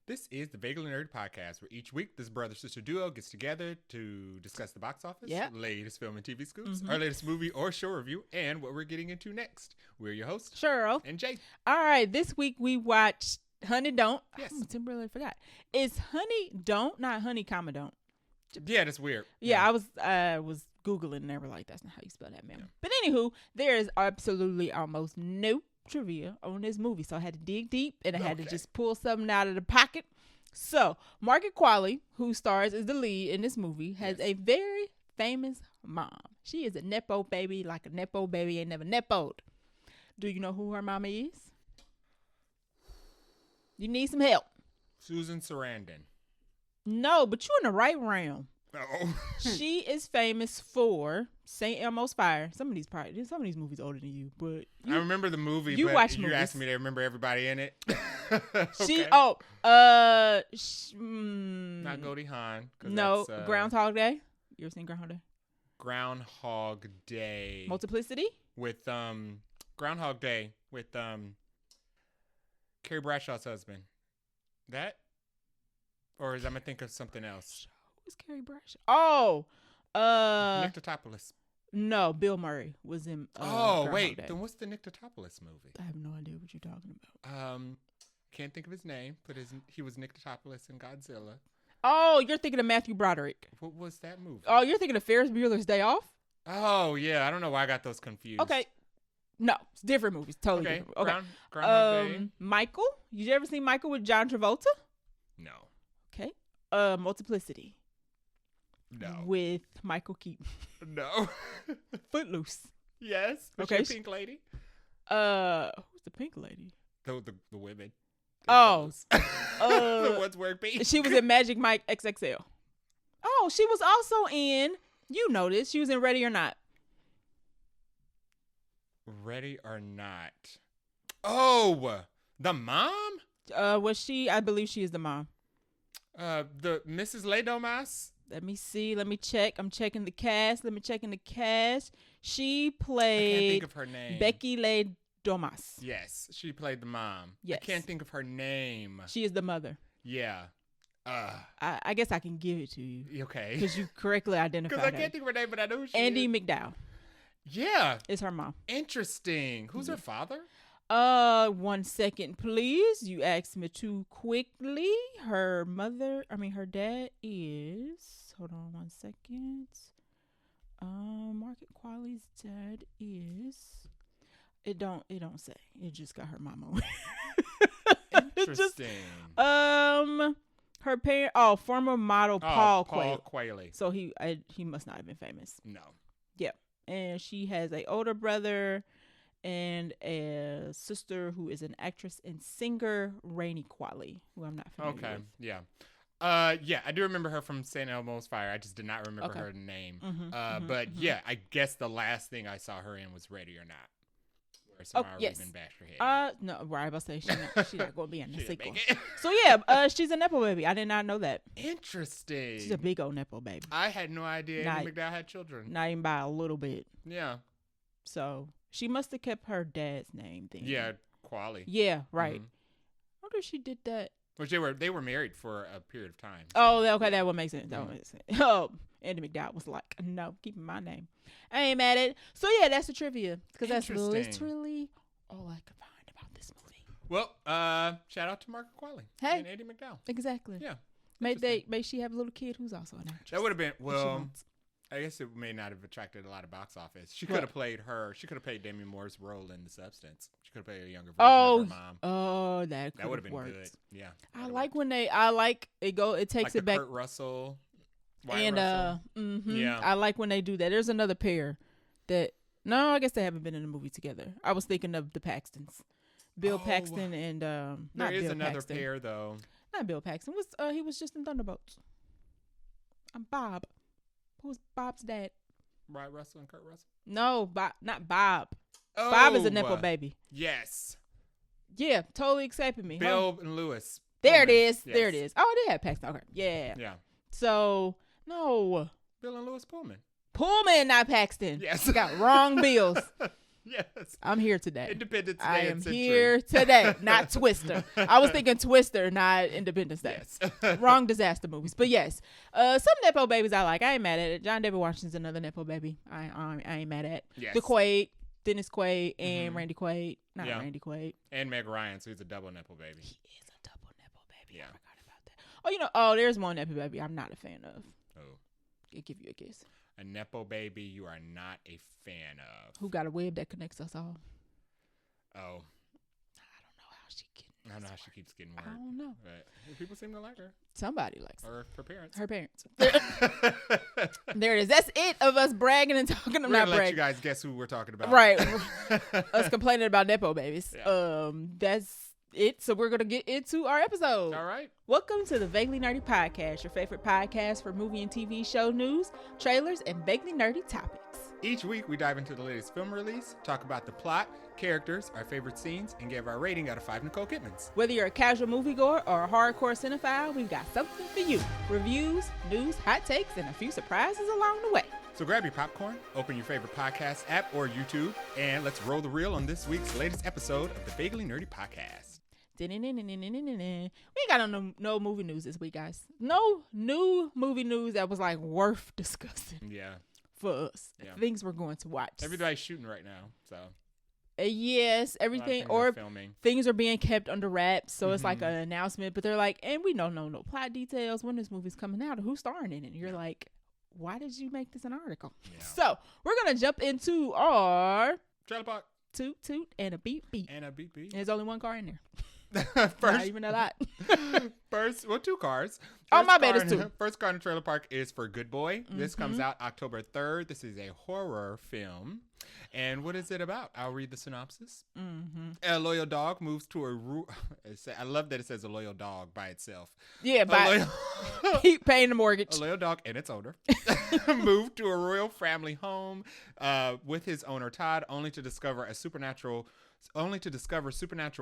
This is the Vaguely Nerd Podcast, where each week this brother-sister duo gets together to discuss the box office, latest film and TV scoops, our latest movie or show review, and what we're getting into next. We're your hosts, Cheryl and Jay. All right, this week we watched Honey Don't. Yes. I temporarily forgot. It's Honey Don't, not Honey, comma Don't. Yeah, that's weird. Yeah, I was Googling and they were like, that's not how you spell that, man. Yeah. But anywho, there is absolutely almost no trivia on this movie, so I had to dig deep and I had to just pull something out of the pocket. So Margaret Qualley, who stars as the lead in this movie, has a very famous mom. She is a nepo baby, like a nepo baby ain't never nepoed. Do you know who her mama is? You need some help. Susan Sarandon. No, but you're in the right realm. Oh. She is famous for St. Elmo's Fire. Some of these movies older than you, but I remember the movie. You but watch you're movies. asking me to remember everybody in it. Not Goldie Hawn. No, Groundhog Day. You ever seen Groundhog Day? Groundhog Day. Multiplicity. With Groundhog Day with Carrie Bradshaw's husband. That, or is I'm gonna think of something else? Who's Carrie Bradshaw? Oh, Nyctopoulos. No, Bill Murray was in. Wait, then what's the Nyctopoulos movie? I have no idea what you're talking about. Can't think of his name, but he was Nyctopoulos in Godzilla. Oh, you're thinking of Matthew Broderick. What was that movie? Oh, you're thinking of Ferris Bueller's Day Off? Oh yeah, I don't know why I got those confused. Okay. No, it's different movies. Totally different. Okay. Groundhog Day. Michael? You ever seen Michael with John Travolta? No. Okay. Multiplicity. No. With Michael Keaton. No. Footloose. Yes. Was she a pink lady? Who's the pink lady? The women. The ones wearing pink. She was in Magic Mike XXL. Oh, she was also in, you know this, she was in Ready or Not. Ready or Not. Oh, the mom? Was she? I believe she is the mom. The Mrs. Ledomas? Let me see. Let me check. I'm checking the cast. She played. I can't think of her name. Becky Ledomas. Yes, she played the mom. Yes. I can't think of her name. She is the mother. Yeah. I guess I can give it to you. Okay. Because you correctly identified her. Because I can't think of her name, but I know who she Andy is. McDowell. Yeah. Is her mom. Interesting. Who's her father? 1 second, please. You asked me too quickly. Her dad is, hold on 1 second. Margaret Qualley's dad is, it don't say. It just got her mama. Interesting. Her parent, former model Paul Qualley. So he must not have been famous. No. Yeah. And she has an older brother and a sister who is an actress and singer, Rainey Qualley, who I'm not familiar with. Okay, yeah. Yeah, I do remember her from St. Elmo's Fire. I just did not remember her name. Yeah, I guess the last thing I saw her in was Ready or Not. Where Samara Weaving bashed her head. No, right, I was about to say she's not going to be in the sequel. So yeah, she's a nepo baby. I did not know that. Interesting. She's a big old nepo baby. I had no idea Andy McDowell had children. Not even by a little bit. Yeah. So she must have kept her dad's name then. Yeah, Qualley. Yeah, right. I wonder if she did that. Which they were married for a period of time. So. Oh, okay, that would make sense. That would make sense. Oh, Andy McDowell was like, no, keeping my name. I ain't mad at it. So yeah, that's the trivia. Because that's literally all I could find about this movie. Well, shout out to Margaret Qualley and Andy McDowell. Exactly. Yeah. May she have a little kid who's also an actress. That would have been, I guess it may not have attracted a lot of box office. She could have played her. She could have played Demi Moore's role in The Substance. She could have played a younger version of her mom. Oh, that would have been worked. good. Yeah. I like when it takes like it back. Kurt Russell. Russell. Yeah. I like when they do that. There's another pair that, no, I guess they haven't been in a movie together. I was thinking of the Paxtons. Bill Paxton and, there is another pair though. Not Bill Paxton. He was just in Thunderbolts. I'm Bob. Who's Bob's dad? Brian Russell and Kurt Russell? No, not Bob. Oh, Bob is a nepo baby. Yes. Yeah, totally escaping me. Bill and Lewis. There it is. Yes. There it is. Oh, they had Paxton. Okay. Yeah. Yeah. So, no. Bill and Lewis Pullman. Pullman, not Paxton. Yes. Got wrong bills. Yes. I'm here today. Independence Day. I am here today, not Twister. I was thinking Twister, not Independence Day. Yes. Wrong disaster movies. But yes, some Nepo babies I like. I ain't mad at it. John David Washington's another Nepo baby. I ain't mad at. Yes. The Quaid, Dennis Quaid, and Randy Quaid. Not Randy Quaid. And Meg Ryan, so he's a double Nepo baby. He is a double Nepo baby. Yeah. I forgot about that. There's one Nepo baby I'm not a fan of. Oh. I'll give you a guess. A Nepo baby you are not a fan of. Who got a web that connects us all? Oh. I don't know how she gets. I don't know how she keeps getting work. I don't know. But people seem to like her. Somebody likes her. Or her parents. Her parents. There it is. That's it of us bragging and talking. I'm not bragging. Let you guys guess who we're talking about. Right. Us complaining about Nepo babies. Yeah. That's it. So we're going to get into our episode. All right. Welcome to the Vaguely Nerdy Podcast, your favorite podcast for movie and TV show news, trailers, and vaguely nerdy topics. Each week, we dive into the latest film release, talk about the plot, characters, our favorite scenes, and give our rating out of 5 Nicole Kidmans. Whether you're a casual moviegoer or a hardcore cinephile, we've got something for you. Reviews, news, hot takes, and a few surprises along the way. So grab your popcorn, open your favorite podcast app or YouTube, and let's roll the reel on this week's latest episode of the Vaguely Nerdy Podcast. We ain't got no movie news this week, guys. No new movie news that was like worth discussing. Yeah. For us. Yeah. Things we're going to watch. Everybody's shooting right now, so. Yes, everything or things are being kept under wraps, so it's like an announcement, but they're like, and we don't know no plot details, when this movie's coming out, or who's starring in it. And you're like, why did you make this an article? Yeah. So we're gonna jump into our trailer park. Toot toot and a beep beep. And a beep beep. There's only one car in there. First, not even a lot. Two cars. My bad, it's two. First car in the trailer park is for Good Boy. This comes out October 3rd. This is a horror film. And what is it about? I'll read the synopsis. A loyal dog moves to I love that it says a loyal dog by itself. Yeah, keep paying the mortgage. A loyal dog and its owner moved to a royal family home with his owner Todd, only to discover supernatural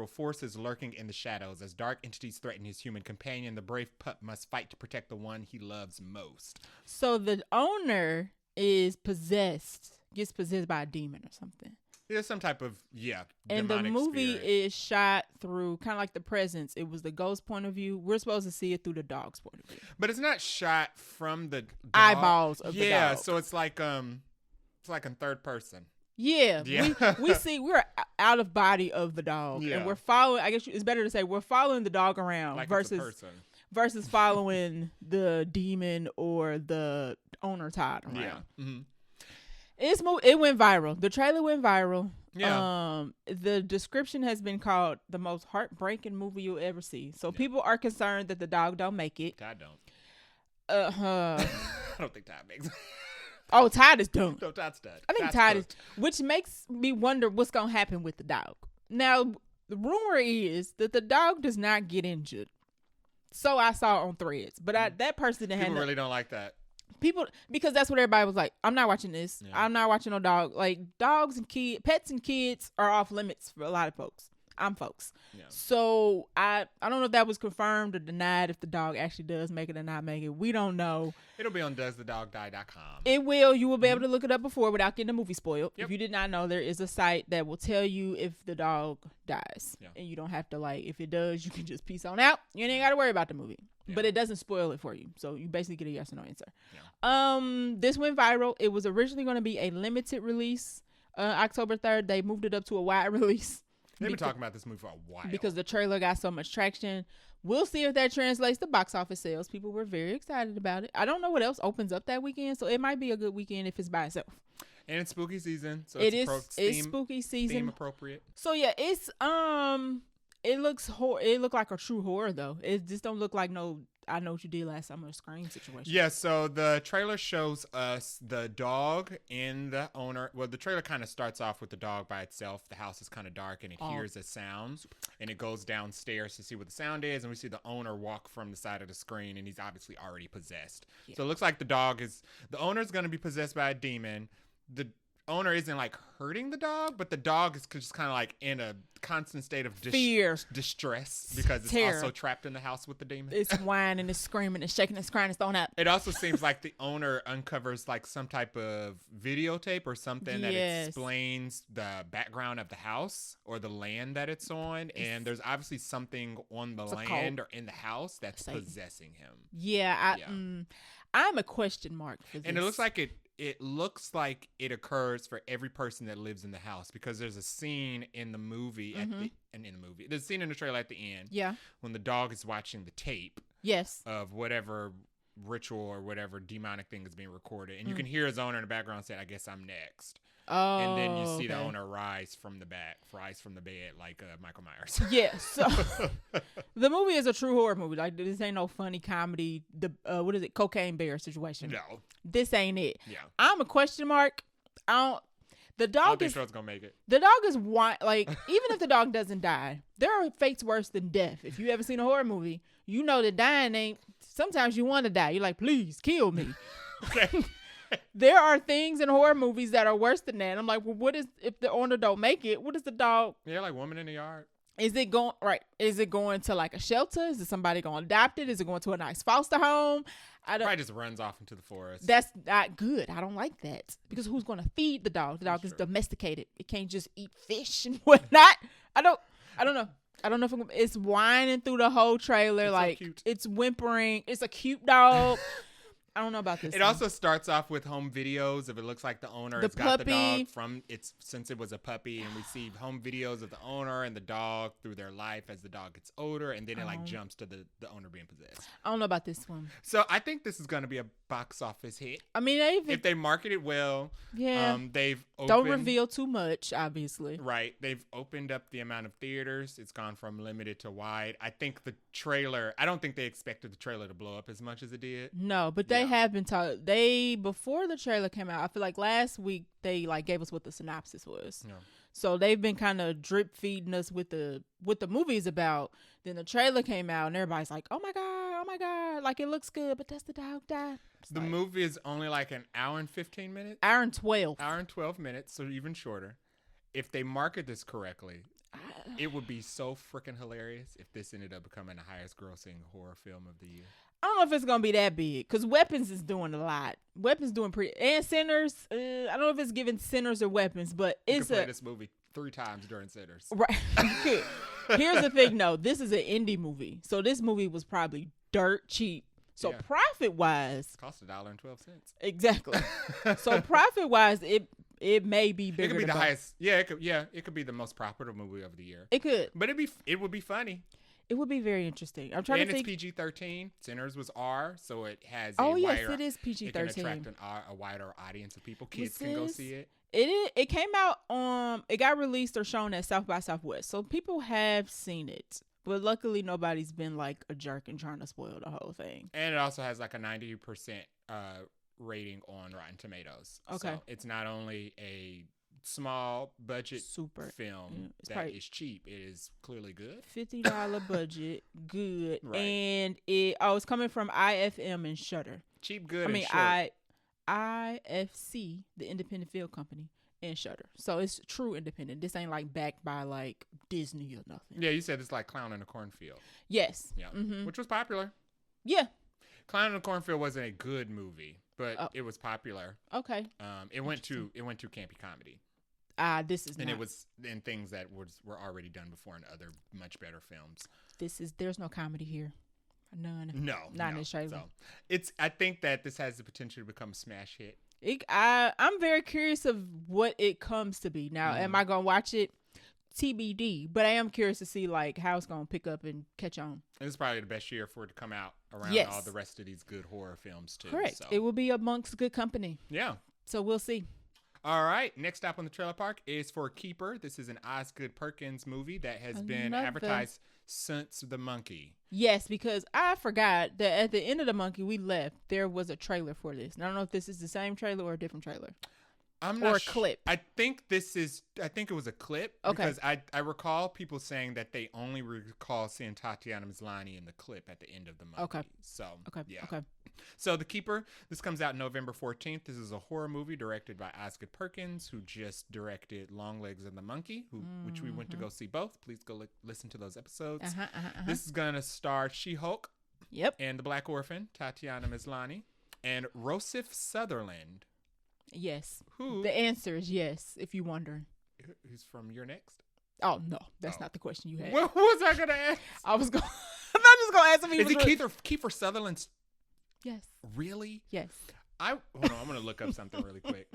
forces lurking in the shadows. As dark entities threaten his human companion, the brave pup must fight to protect the one he loves most. So the owner gets possessed by a demon or something. There's some type of, and the movie spirit. Is shot through kind of like The Presence. It was the ghost point of view. We're supposed to see it through the dog's point of view. But it's not shot from the eyeballs of the dog. Yeah, so it's like in third person. Yeah. We're out of body of the dog, and we're following. I guess it's better to say we're following the dog around like versus following the demon or the owner Todd around. Yeah. Mm-hmm. It went viral. The trailer went viral. Yeah. The description has been called the most heartbreaking movie you'll ever see. So people are concerned that the dog don't make it. Todd don't. I don't think Todd makes it. Oh, Todd is done. No, Todd's done. I think Todd is, which makes me wonder what's going to happen with the dog. Now, the rumor is that the dog does not get injured. So I saw on Threads, but that person that people really don't like that. People, because that's what everybody was like. I'm not watching this. Yeah. I'm not watching no dog. Like dogs and pets and kids are off limits for a lot of folks. I'm folks. Yeah. So I don't know if that was confirmed or denied, if the dog actually does make it or not make it. We don't know. It'll be on doesthedogdie.com. It will. You will be able to look it up before without getting the movie spoiled. Yep. If you did not know, there is a site that will tell you if the dog dies. Yeah. And you don't have to, if it does, you can just peace on out. You ain't got to worry about the movie. Yeah. But it doesn't spoil it for you. So you basically get a yes or no answer. Yeah. This went viral. It was originally going to be a limited release. October 3rd, they moved it up to a wide release. They've been talking about this movie for a while. Because the trailer got so much traction. We'll see if that translates to box office sales. People were very excited about it. I don't know what else opens up that weekend, so it might be a good weekend if it's by itself. And it's spooky season, so it's spooky season. Theme appropriate. So yeah, it's it looked like a true horror though. It just don't look like no I Know What You Did Last Summer Scream situation. Yeah, so the trailer shows us the dog and the owner. Well, the trailer kind of starts off with the dog by itself. The house is kind of dark, and it hears a sound, and it goes downstairs to see what the sound is, and we see the owner walk from the side of the screen, and he's obviously already possessed. Yeah. So it looks like the owner's going to be possessed by a demon. owner isn't like hurting the dog, but the dog is just kind of like in a constant state of fear, distress because it's also trapped in the house with the demon. It's whining, it's screaming, it's shaking, it's crying, it's throwing up. It also seems like the owner uncovers like some type of videotape or something that explains the background of the house or the land that it's on, and there's obviously something on the land or in the house that's possessing him. Yeah, I'm a question mark for this. And it looks like it occurs for every person that lives in the house, because there's a scene in the movie there's a scene in the trailer at the end. Yeah. When the dog is watching the tape. Yes. Of whatever ritual or whatever demonic thing is being recorded, and you can hear his owner in the background saying, "I guess I'm next." Oh. And then you see the owner rise from the bed like Michael Myers. Yeah. So the movie is a true horror movie. Like, this ain't no funny comedy. What is it? Cocaine Bear situation. No. This ain't it. Yeah. I'm a question mark. The dog I don't think Troy's gonna make it. The dog is like, even if the dog doesn't die, there are fates worse than death. If you ever seen a horror movie, you know that dying ain't. Sometimes you want to die. You're like, please kill me. Okay. There are things in horror movies that are worse than that. I'm like, well, what is if the owner don't make it? What is the dog? Yeah, like Woman in the Yard. Is it going right? Is it going to like a shelter? Is it somebody going to adopt it? Is it going to a nice foster home? Probably just runs off into the forest. That's not good. I don't like that, because who's going to feed the dog? The dog is domesticated. It can't just eat fish and whatnot. I don't know. I don't know if it's whining through the whole trailer. It's like, so it's whimpering. It's a cute dog. I don't know about this. It also starts off with home videos of it looks like the owner has got the dog since it was a puppy, and we see home videos of the owner and the dog through their life as the dog gets older, and then it like jumps to the owner being possessed. I don't know about this one. So I think this is going to be a box office hit. I mean, if they market it well, don't reveal too much, obviously. Right. They've opened up the amount of theaters. It's gone from limited to wide. I think the trailer, I don't think they expected the trailer to blow up as much as it did. No, but they have been taught. Before the trailer came out, I feel like last week they like gave us what the synopsis was. Yeah. So they've been kind of drip feeding us with what the movie's about. Then the trailer came out and everybody's like, oh my God, like it looks good, but does the dog die? The movie is only like an hour and 15 minutes. Hour and 12 minutes, so even shorter. If they market this correctly, it would be so freaking hilarious if this ended up becoming the highest grossing horror film of the year. I don't know if it's going to be that big, because Weapons is doing a lot. Weapons doing and Sinners, I don't know if it's giving Sinners or Weapons, but it's play this movie 3 times during Sinners. Right. Here's the thing, though. This is an indie movie, so this movie was probably dirt cheap. So profit-wise, cost $1.12. Exactly. So profit-wise, it may be bigger. It could be the highest. Yeah, it could be the most profitable movie of the year. It could, but it would be funny. It would be very interesting. I'm trying to think. And it's PG-13. Sinners was R, so it has. Yes, it is PG-13. It can attract a wider audience of people. Kids can go see it. It came out. It got released or shown at South by Southwest, so people have seen it. But luckily, nobody's been like a jerk and trying to spoil the whole thing. And it also has like a 90% rating on Rotten Tomatoes. Okay, so it's not only a small budget film that is cheap. It is clearly good. $50 budget, good, right. And it's coming from IFM and Shudder. Cheap, good. IFC, the Independent Film Company, and Shudder. So it's true independent. This ain't like backed by like Disney or nothing. Yeah, you said it's like Clown in a Cornfield. Yes. Yeah, which was popular. Yeah. Clown in a Cornfield wasn't a good movie, but it was popular. Okay. It went to campy comedy. This is and not. It was in things that were already done before in other much better films. There's no comedy here. None. Not in this trailer. So I think that this has the potential to become a smash hit. I'm very curious of what it comes to be. Now, am I gonna watch it? TBD. But I am curious to see like how it's gonna pick up and catch on. And it's probably the best year for it to come out around all the rest of these good horror films too. Correct. So. It will be amongst good company. Yeah. So we'll see. All right. Next stop on the trailer park is for Keeper. This is an Osgood Perkins movie that has been advertised since The Monkey. Yes, because I forgot that at the end of The Monkey we left, there was a trailer for this. And I don't know if this is the same trailer or a different trailer. I'm not or a clip. I think it was a clip. Okay. Because I recall people saying that they only recall seeing Tatiana Maslany in the clip at the end of the movie. Okay. So yeah. Okay. So The Keeper, this comes out November 14th. This is a horror movie directed by Osgood Perkins, who just directed Longlegs and the Monkey, which we went to go see both. Please go listen to those episodes. This is gonna star She-Hulk. Yep. And the Black Orphan, Tatiana Maslany, and Rossif Sutherland. Yes. Who? The answer is yes, if you're wondering. Who's from You're Next? Oh, no. That's not the question you had. What was I going to ask? I'm not just going to ask him. Is it Kiefer Sutherland's? Yes. Really? Yes. Hold on. I'm going to look up something really quick.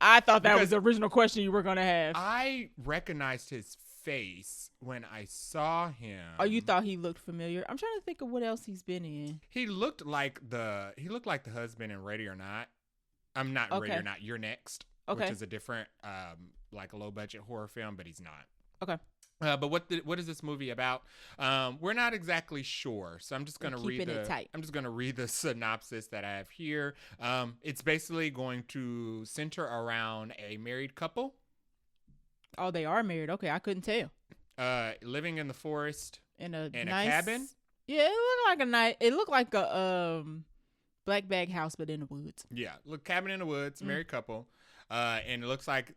I thought that was the original question you were going to have. I recognized his face when I saw him. Oh, you thought he looked familiar? I'm trying to think of what else he's been in. He looked like the husband in Ready or Not. I'm not Ready or Not. You're Next. Okay. Which is a different, like a low budget horror film, but he's not. Okay. But what is this movie about? We're not exactly sure, so I'm just gonna read the synopsis that I have here. It's basically going to center around a married couple. Oh, they are married. Okay, I couldn't tell. Living in the forest in a nice, cabin. Yeah, it looked like a black bag house, but in the woods. Yeah, cabin in the woods, married couple, and it looks like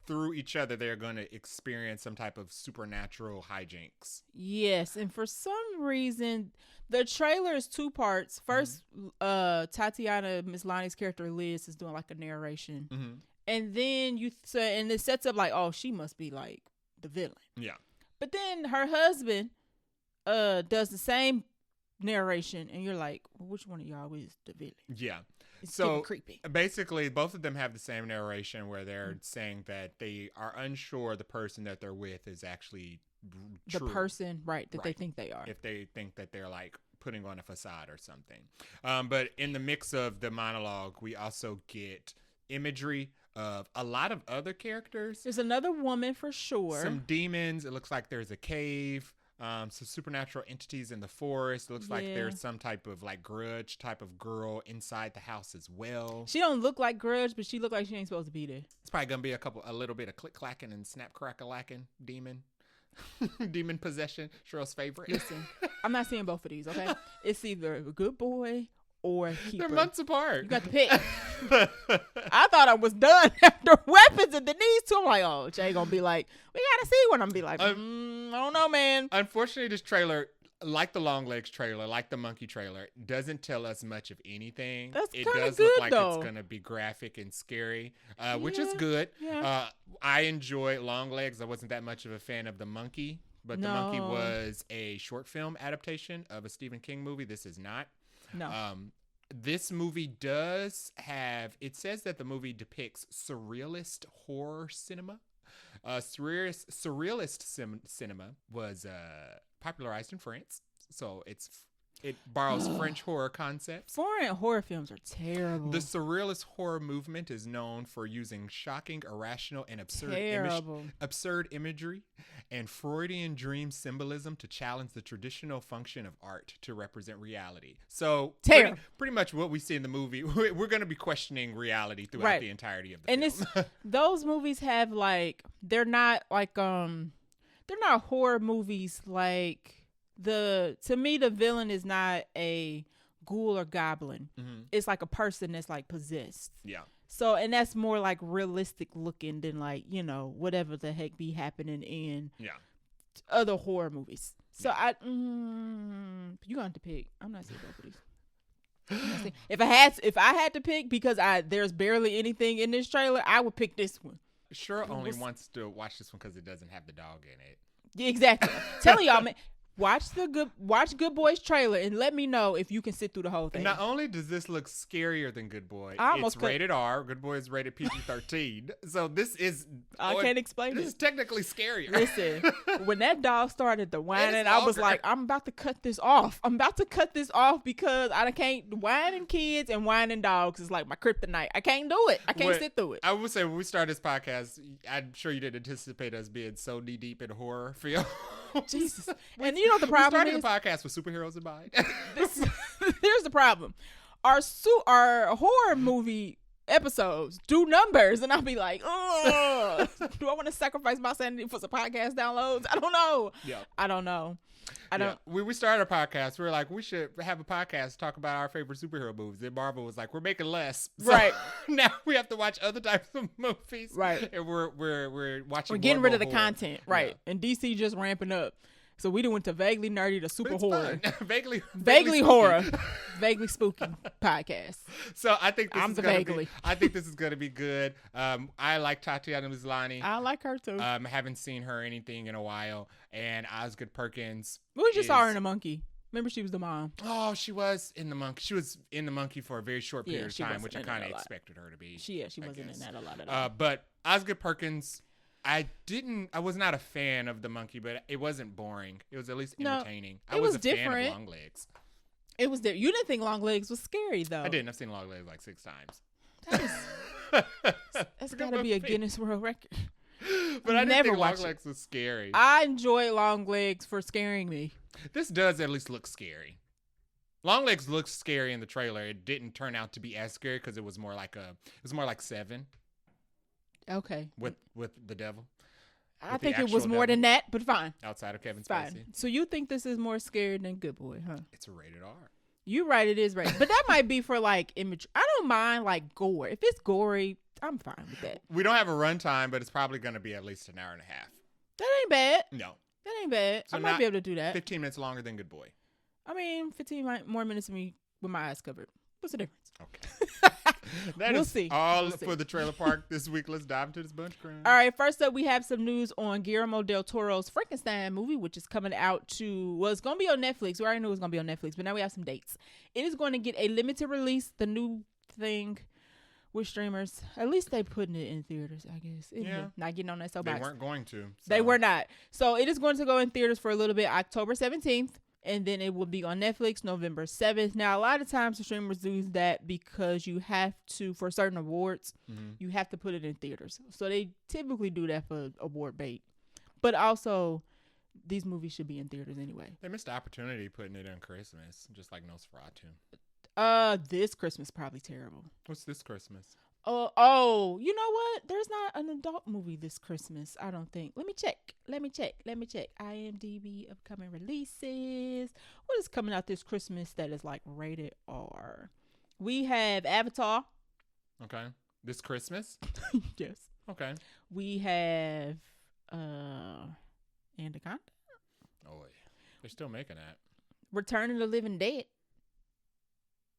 through each other they're going to experience some type of supernatural hijinks. Yes, and for some reason the trailer is two parts. First, Tatiana Maslany's character Liz is doing like a narration, and then and it sets up like, oh, she must be like the villain. Yeah, but then her husband does the same narration, and you're like, well, which one of y'all is the villain? Yeah. It's so creepy. Basically, both of them have the same narration where they're saying that they are unsure the person that they're with is actually the true. Person, right, that they think they are. If they think that they're like putting on a facade or something. But in the mix of the monologue, we also get imagery of a lot of other characters. There's another woman for sure. Some demons. It looks like there's a cave. Some supernatural entities in the forest. It looks like there's some type of like Grudge type of girl inside the house as well. She don't look like Grudge, but she look like she ain't supposed to be there. It's probably gonna be a little bit of click clacking and snap crack-a-lacking demon. Demon possession. Cheryl's favorite. Listen, I'm not seeing both of these, okay? It's either a good boy or a keeper. They're months apart. You got to pick. I thought I was done after weapons, and then these two, I'm like, oh, Jay gonna be like, we gotta see one. I'm be like, I don't know, man. Unfortunately, this trailer, like the Longlegs trailer, like the Monkey trailer, doesn't tell us much of anything. It does good, look like though. It's gonna be graphic and scary, which is good. Yeah. I enjoy Longlegs. I wasn't that much of a fan of the Monkey, but the Monkey was a short film adaptation of a Stephen King movie. This is not. No. This movie does have, it says that the movie depicts surrealist horror cinema. Surrealist cinema was popularized in France. So it borrows French horror concepts. Foreign horror films are terrible. The surrealist horror movement is known for using shocking, irrational, and absurd imagery and Freudian dream symbolism to challenge the traditional function of art to represent reality. So pretty much what we see in the movie, we're going to be questioning reality throughout the entirety of the film. Those movies have like, they're not horror movies like, to me the villain is not a ghoul or goblin. It's like a person that's like possessed. Yeah. So, and that's more like realistic looking than like, you know, whatever the heck be happening in other horror movies. So you gonna have to pick. I'm not seeing both of these. If I had to pick, because there's barely anything in this trailer, I would pick this one. Cheryl only wants to watch this one because it doesn't have the dog in it. Yeah, exactly. Telling y'all, man. Watch Good Boy's trailer and let me know if you can sit through the whole thing. Not only does this look scarier than Good Boy, it's rated R. Good Boy is rated PG-13. So this is... I can't explain it. This is technically scarier. Listen, when that dog started to whining, I was like, I'm about to cut this off. Because I can't... Whining kids and whining dogs is like my kryptonite. I can't do it. I can't sit through it. I would say when we started this podcast, I'm sure you didn't anticipate us being so knee-deep in horror film. Jesus. And you know the problem is... We started the podcast with superheroes in mind. Here's the problem. Our horror movie episodes. Do numbers. And I'll be like, oh, do I want to sacrifice my sanity for some podcast downloads? I don't know. Yeah. I don't know. We started a podcast. We were like, we should have a podcast talk about our favorite superhero movies. And Marvel was like, we're making less. So right. Now we have to watch other types of movies. Right. And we're watching. We're getting rid of the horror. Content. Right. Yeah. And DC just ramping up. So we done went to vaguely nerdy to super horror. vaguely horror. Vaguely spooky podcast. So I think this is gonna be good. I like Tatiana Maslany. I like her too. Haven't seen her anything in a while. And Osgood Perkins. We just saw her in The Monkey. Remember, she was the mom. Oh, she was in The Monkey. She was in The Monkey for a very short period of time, which I kind of expected her to be. She wasn't in that a lot at all. But Osgood Perkins, I was not a fan of The Monkey, but it wasn't boring. It was at least entertaining. I was a different. fan of Longlegs. It was different. You didn't think Longlegs was scary, though. I didn't. I've seen Longlegs like 6 times. That's got to be a Guinness World Record. But I didn't think Longlegs was scary. I enjoy Longlegs for scaring me. This does at least look scary. Longlegs looks scary in the trailer. It didn't turn out to be as scary because it was more like Seven. Okay. With the devil. I think it was more than that, but fine. Outside of Kevin Spacey. So you think this is more scary than Good Boy, huh? It's a rated R. You're right, it is rated. But that might be for like image. I don't mind like gore. If it's gory, I'm fine with that. We don't have a runtime, but it's probably going to be at least an hour and a half. That ain't bad. No. That ain't bad. So I might be able to do that. 15 minutes longer than Good Boy. I mean, 15 more minutes of me with my eyes covered. What's the difference? Okay. We'll see. For the trailer park this week. Let's dive into this bunch crunch. All right. First up, we have some news on Guillermo del Toro's Frankenstein movie, which is coming out it's going to be on Netflix. We already knew it was going to be on Netflix, but now we have some dates. It is going to get a limited release, the new thing with streamers. At least they putting it in theaters, I guess. Yeah. Not getting on that soapbox. They weren't going to. So. They were not. So it is going to go in theaters for a little bit, October 17th. And then it will be on Netflix November 7th. Now, a lot of times the streamers do that because you have to, for certain awards, you have to put it in theaters. So they typically do that for award bait. But also, these movies should be in theaters anyway. They missed the opportunity putting it on Christmas, just like Nosferatu. This Christmas probably terrible. What's this Christmas? Oh, you know what? There's not an adult movie this Christmas, I don't think. Let me check. IMDb upcoming releases. What is coming out this Christmas that is like rated R? We have Avatar. Okay. This Christmas? Yes. Okay. We have Anaconda. Oh, they're still making that. Return of the Living Dead.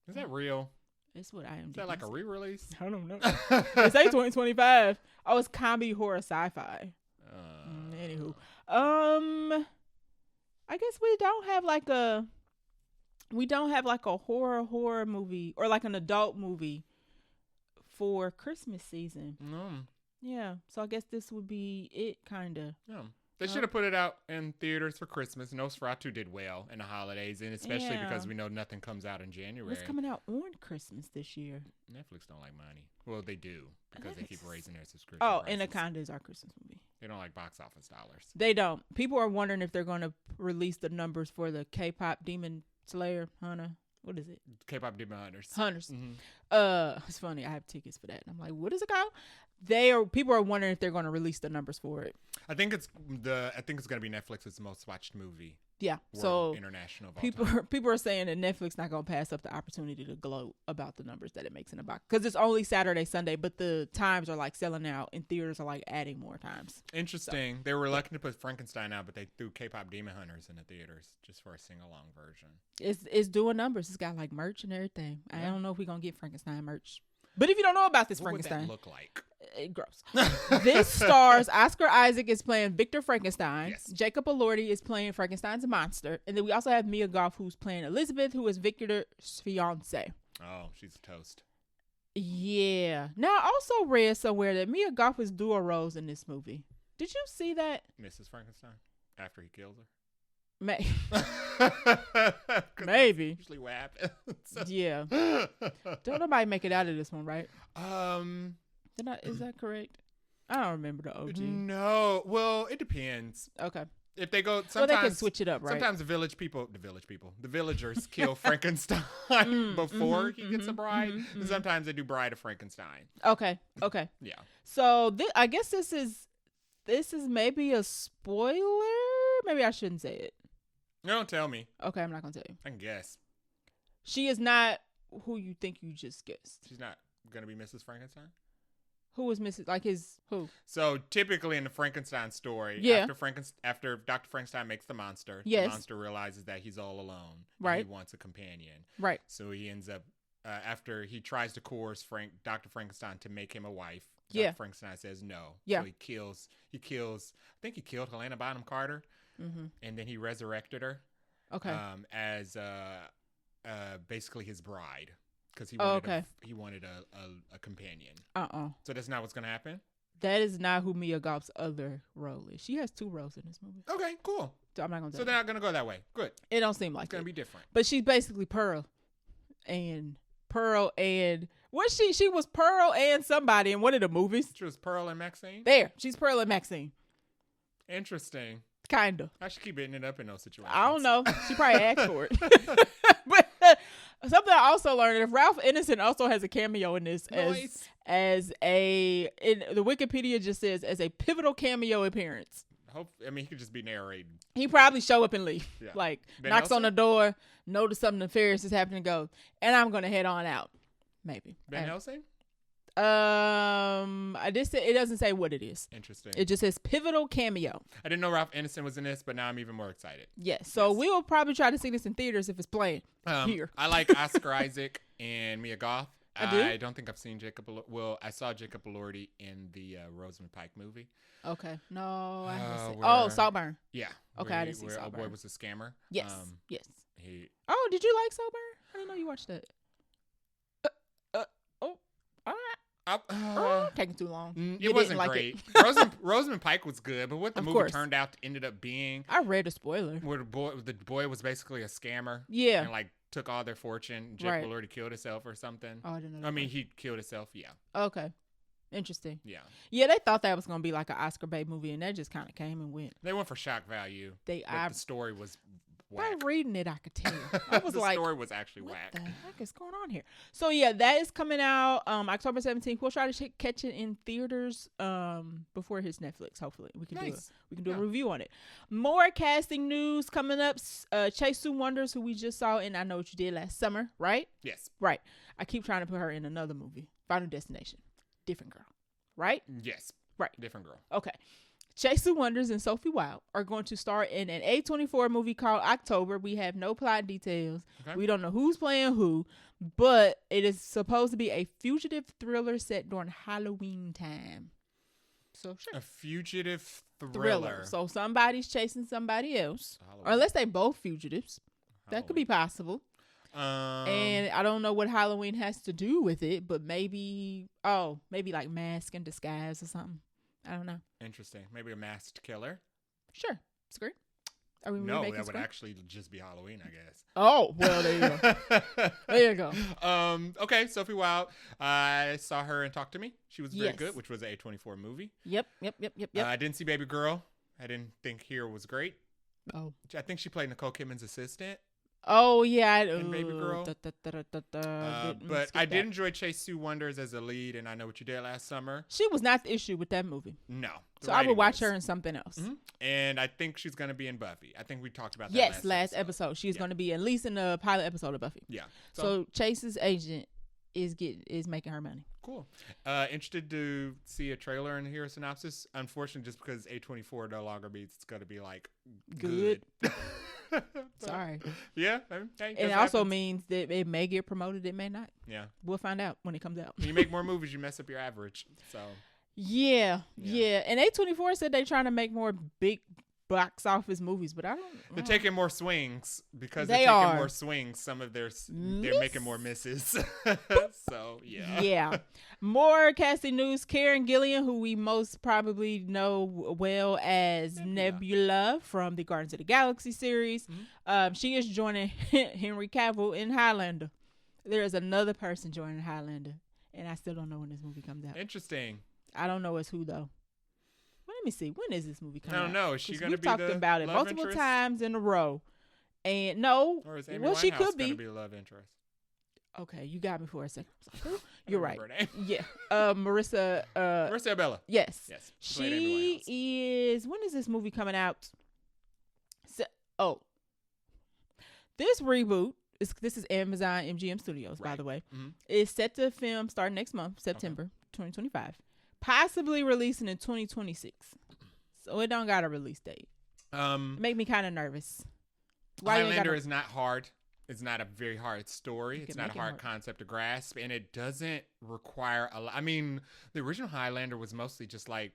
Is that real? It's what IMDb. Is that like a re-release? I don't know. It's like 2025. Oh, it's comedy, horror, sci-fi. Anywho, I guess we don't have like a horror movie or like an adult movie for Christmas season. No. Yeah, so I guess this would be it, kind of. Yeah. They should have put it out in theaters for Christmas. Nosferatu did well in the holidays, and especially because we know nothing comes out in January. What's coming out on Christmas this year? Netflix don't like money. Well, they do because they keep raising their subscription prices. Anaconda is our Christmas movie. They don't like box office dollars. They don't. People are wondering if they're going to release the numbers for the K-pop Demon Slayer Hunter. What is it? K-pop Demon Hunters. Mm-hmm. It's funny. I have tickets for that. And I'm like, what is it called? People are wondering if they're going to release the numbers for it. I think it's going to be Netflix's most watched movie. Yeah. So international. People are saying that Netflix not going to pass up the opportunity to gloat about the numbers that it makes in the box because it's only Saturday, Sunday, but the times are like selling out and theaters are like adding more times. Interesting. So, they were reluctant to put Frankenstein out, but they threw K-pop Demon Hunters in the theaters just for a sing-along version. It's doing numbers. It's got like merch and everything. Yeah. I don't know if we're going to get Frankenstein merch. But if you don't know about this Frankenstein. What would that look like? Gross. This stars Oscar Isaac is playing Victor Frankenstein. Yes. Jacob Elordi is playing Frankenstein's monster. And then we also have Mia Goth, who's playing Elizabeth, who is Victor's fiance. Oh, she's a toast. Yeah. Now, I also read somewhere that Mia Goth is dual roles in this movie. Did you see that? Mrs. Frankenstein? After he kills her? Maybe. Usually what happens. Yeah. Don't nobody make it out of this one, right? Is that correct? I don't remember the OG. No. Well, it depends. Okay. if they go, sometimes they can switch it up, right? Sometimes the villagers kill Frankenstein before he gets a bride. And sometimes they do Bride of Frankenstein. Okay. Yeah. So I guess this is maybe a spoiler. Maybe I shouldn't say it. Don't tell me. Okay, I'm not gonna tell you. I can guess. She is not who you think you just guessed. She's not gonna be Mrs. Frankenstein. Who was Mrs. Like his who? So typically in the Frankenstein story, after Dr. Frankenstein makes the monster, the monster realizes that he's all alone. Right. And he wants a companion. Right. So he ends up after he tries to coerce Dr. Frankenstein to make him a wife. Yeah. Dr. Frankenstein says no. Yeah. So he kills. I think he killed Helena Bonham Carter. And then he resurrected her. Okay. As basically his bride. Because he wanted a companion. So that's not what's gonna happen. That is not who Mia Goth's other role is. She has 2 roles in this movie. Okay, cool. So I'm not gonna. So they're not gonna go that way. Good. It don't seem like it's gonna be different. But she's basically Pearl, and was she? She was Pearl and somebody in one of the movies. She was Pearl and Maxine. There, she's Pearl and Maxine. Interesting. Kinda. I should keep hitting it up in those situations. I don't know. She probably asked for it. But something I also learned, if Ralph Ineson also has a cameo in this as the Wikipedia just says as a pivotal cameo appearance. He could just be narrating. He probably show up and leave. Yeah. Like Ben knocks Nelson? on the door, notice something nefarious is happening, goes, and I'm gonna head on out. Maybe. Ben Helsing? It doesn't say what it is. Interesting. It just says pivotal cameo. I didn't know Ralph Ineson was in this, but now I'm even more excited. Yes. So we will probably try to see this in theaters if it's playing here. I like Oscar Isaac and Mia Goth. I don't think I've seen Jacob. Well, I saw Jacob Elordi in the Rosamund Pike movie. Okay. No, I haven't seen. Saltburn. Yeah. Okay, I didn't see Saltburn. Old boy was a scammer. Yes. Yes. Did you like Saltburn? I didn't know you watched that. All right. Taking too long. It wasn't great. Rosamund Pike was good, but what the movie ended up being. I read a spoiler. Where the boy was basically a scammer. Yeah. And took all their fortune. Jacob Elordi killed himself or something. Oh, I didn't know. He killed himself. Yeah. Okay. Interesting. Yeah. Yeah, they thought that was going to be like an Oscar bait movie, and that just kind of came and went. They went for shock value. The story was whack. By reading it, I could tell. I was the story was actually whack. What the heck is going on here? So yeah, that is coming out October 17th. We'll try to catch it in theaters before it hits Netflix. Hopefully, we can do a review on it. More casting news coming up. Chase Sue Wonders, who we just saw in I Know What You Did Last Summer, right? Yes. Right. I keep trying to put her in another movie. Final Destination. Different girl. Right? Yes. Right. Different girl. Okay. Chase Sue Wonders and Sophie Wilde are going to star in an A24 movie called October. We have no plot details. Okay. We don't know who's playing who, but it is supposed to be a fugitive thriller set during Halloween time. So sure. A fugitive thriller. So somebody's chasing somebody else. Or unless they both fugitives. That could be possible. And I don't know what Halloween has to do with it, but maybe like Mask and Disguise or something. I don't know. Interesting. Maybe a masked killer. Sure. Screw. Are we no, that would actually just be Halloween, I guess. Oh, well, there you go. There you go. Okay, Sophie Wilde. I saw her in Talk to Me. She was very good, which was an A24 movie. Yep. I didn't see Baby Girl. I didn't think Here was great. Oh. I think she played Nicole Kidman's assistant. Oh, yeah. In Baby Girl. But I did enjoy Chase Sue Wonders as a lead, and I Know What You Did Last Summer. She was not the issue with that movie. No. So I would watch her in something else. Mm-hmm. And I think she's going to be in Buffy. I think we talked about that last episode. She's going to be at least in the pilot episode of Buffy. Yeah. So Chase's agent is making her money. Cool. Interested to see a trailer and hear a synopsis. Unfortunately, just because A24 no longer means it's going to be like good. Sorry. Yeah. Hey, it also means that it may get promoted. It may not. Yeah. We'll find out when it comes out. When you make more movies, you mess up your average. So. Yeah. And A24 said they're trying to make more big box office movies, but they're taking more swings because they're taking more swings. Some of they're making more misses. So yeah. More casting news. Karen Gillan, who we most probably know well as Nebula from the Guardians of the Galaxy series, she is joining Henry Cavill in Highlander. There is another person joining Highlander, and I still don't know when this movie comes out. Interesting. I don't know it's who though. Well, me see. When is this movie coming out? I don't know. Is she going to be talked about it multiple interest? Times in a row. And no. Or is Amy Winehouse she could be. Gonna be a love interest? Okay, you got me for a second. You're right. Yeah. Marissa Bella. Yes. Yes. She is. When is this movie coming out? This reboot this is Amazon MGM Studios, by the way. Mm-hmm. Is set to film starting next month, September 2025. Possibly releasing in 2026. So it don't got a release date. Make me kind of nervous. Highlander is not hard. It's not a very hard story. It's not a hard concept to grasp, and it doesn't require a lot. I mean, the original Highlander was mostly just like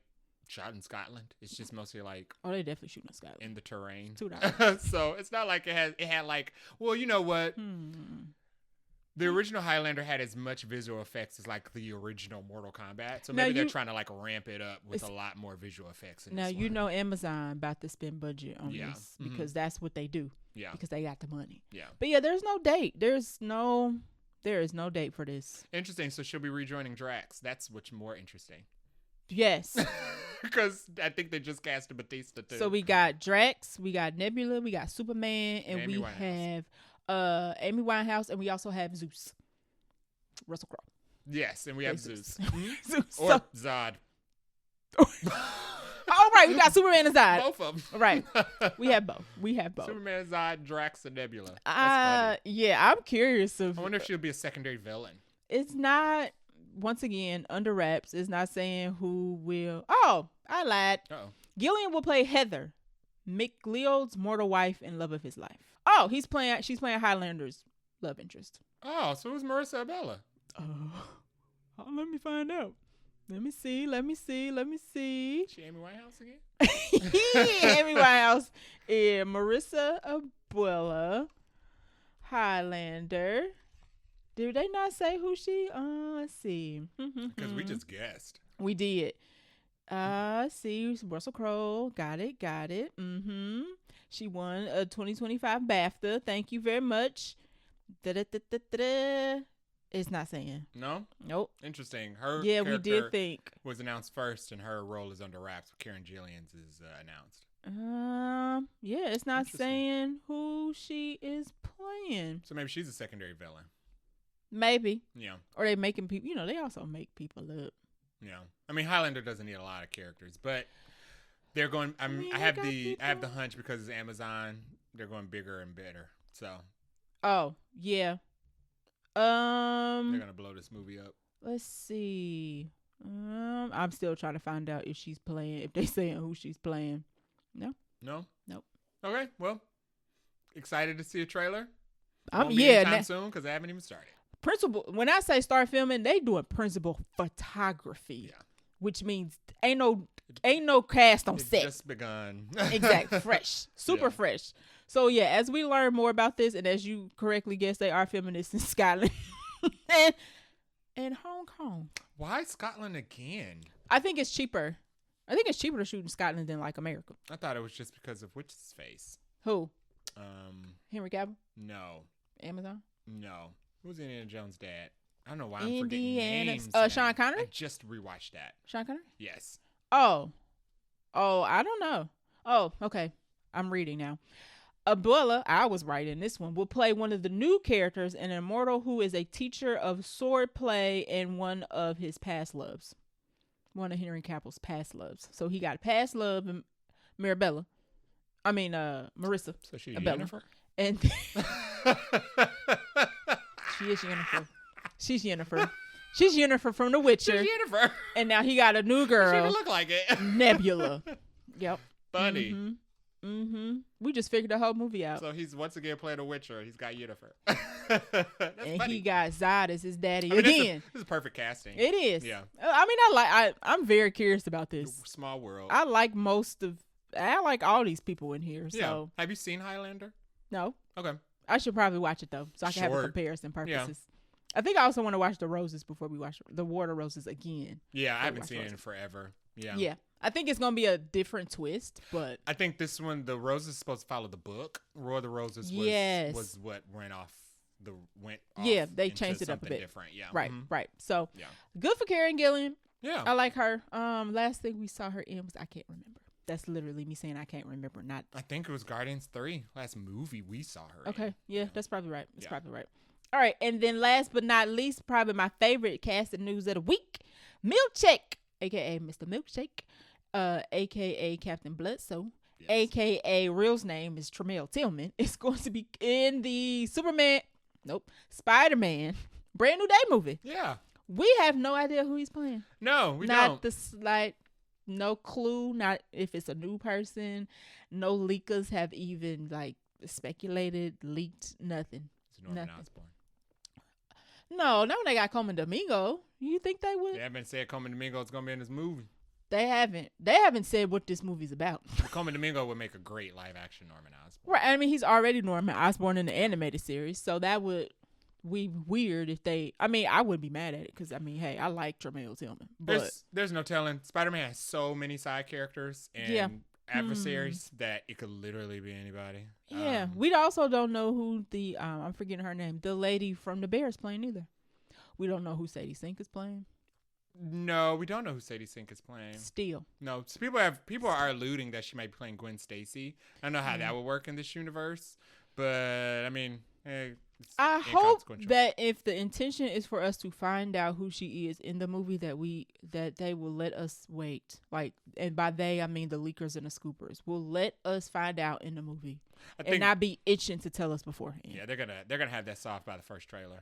shot in Scotland. It's just mostly like they definitely shooting in Scotland in the terrain. So it's not like it had like, well, you know what? The original Highlander had as much visual effects as like the original Mortal Kombat. So maybe they're trying to like ramp it up with a lot more visual effects. Now you know Amazon about to spend budget on this because that's what they do. Yeah. Because they got the money. Yeah. But yeah, there's no date. There is no date for this. Interesting. So she'll be rejoining Drax. That's what's more interesting. Yes. Because I think they just cast a Batista too. So we got Drax, we got Nebula, we got Superman, and we have Amy Winehouse, and we also have Zeus. Russell Crowe. Yes, and we have Zeus. Zeus. Or Zod. Oh, right. We got Superman and Zod. Both of them. Right. We have both. Superman, Zod, Drax, and Nebula. Yeah, I'm curious. I wonder if she'll be a secondary villain. It's not, once again, under wraps. It's not saying who will. Oh, I lied. Uh-oh. Gillian will play Heather, Mick Leod's mortal wife and love of his life. Oh, she's playing Highlander's love interest. Oh, so who's Marissa Bella? Let me find out. Let me see. She Amy Winehouse again? Amy Winehouse. Yeah, Marissa Abuela, Highlander. Did they not say who she? Let's see. Because we just guessed. We did. See, Russell Crowe. Got it. Mm-hmm. She won a 2025 BAFTA. Thank you very much. It's not saying. No? Nope. Interesting. Her we did think. Was announced first, and her role is under wraps. Karen Gillian's is announced. Yeah, it's not saying who she is playing. So maybe she's a secondary villain. Maybe. Yeah. Or they making people, they also make people up. Yeah. I mean, Highlander doesn't need a lot of characters, but they're going, I have the hunch because it's Amazon, they're going bigger and better. So. Oh, yeah. They're gonna blow this movie up. Let's see. I'm still trying to find out if they saying who she's playing. No. Nope. Okay. Well, excited to see a trailer. Anytime soon because I haven't even started. When I say start filming, they doing principal photography, which means ain't no cast on set. Just begun. Exactly, fresh, super fresh. So yeah, as we learn more about this, and as you correctly guessed, they are filming this in Scotland and Hong Kong. Why Scotland again? I think it's cheaper. To shoot in Scotland than like America. I thought it was just because of what's his face. Who? Henry Cavill? No. Amazon? No. Who's Indiana Jones' dad? I don't know why I'm forgetting names. Sean Connery? I just rewatched that. Sean Connery? Yes. Oh, I don't know. Oh, okay. I'm reading now. Abuela, I was right in this one, will play one of the new characters, an immortal who is a teacher of sword play and one of his past loves. One of Henry Cavill's past loves. So he got a past love in Marissa. So she's Jennifer? And she is Jennifer. She's Jennifer. She's Jennifer from The Witcher. She's Jennifer. And now he got a new girl. She even look like it. Nebula. Yep. Funny. Mm-hmm. We just figured the whole movie out. So he's once again playing a Witcher. He's got Jennifer. And funny. He got Zod as his daddy again. This is perfect casting. It is. Yeah. I'm very curious about this. Small world. I like all these people in here. So. Yeah. Have you seen Highlander? No. Okay. I should probably watch it though, so I can have a comparison purposes. Yeah. I think I also want to watch The Roses before we watch The Water Roses again. Yeah, I haven't seen it in forever. Yeah. Yeah. I think it's going to be a different twist, but I think this one, The Roses, is supposed to follow the book. War of the Roses was what went off. Yeah, they changed it up a bit. Different. Yeah. Right. So good for Karen Gillian. Yeah. I like her. Last thing we saw her in was I can't remember. That's literally me saying I can't remember. Not. I think it was Guardians 3. Last movie we saw her. Okay. In. Yeah, that's probably right. Probably right. All right, and then last but not least, probably my favorite casting news of the week, Milchick, aka Mr. Milchick, aka Captain Bloodsoe, aka real's name is Tremel Tillman, is going to be in the Spider-Man brand new day movie. Yeah. We have no idea who he's playing. No, we not don't. The slight, no clue. Not if it's a new person. No leakers have even speculated, leaked, nothing. It's Norman Osborn. No, not when they got Coen Domingo. You think they would? They haven't said Coen Domingo is going to be in this movie. They haven't said what this movie's about. Coen Domingo would make a great live action Norman Osborn. Right. I mean, he's already Norman Osborn in the animated series, so that would be weird if they. I mean, I wouldn't be mad at it because hey, I like Tremel Tillman. But there's no telling. Spider-Man has so many side characters and adversaries that it could literally be anybody. Yeah, we also don't know who the I'm forgetting her name. The lady from The Bears playing either. We don't know who Sadie Sink is playing. No, we don't know who Sadie Sink is playing. Still. No, so people are alluding that she might be playing Gwen Stacy. I don't know how that would work in this universe, but I mean, I hope that if the intention is for us to find out who she is in the movie, that they will let us wait. And by they I mean the leakers and the scoopers will let us find out in the movie and not be itching to tell us beforehand. Yeah, they're gonna have that soft by the first trailer.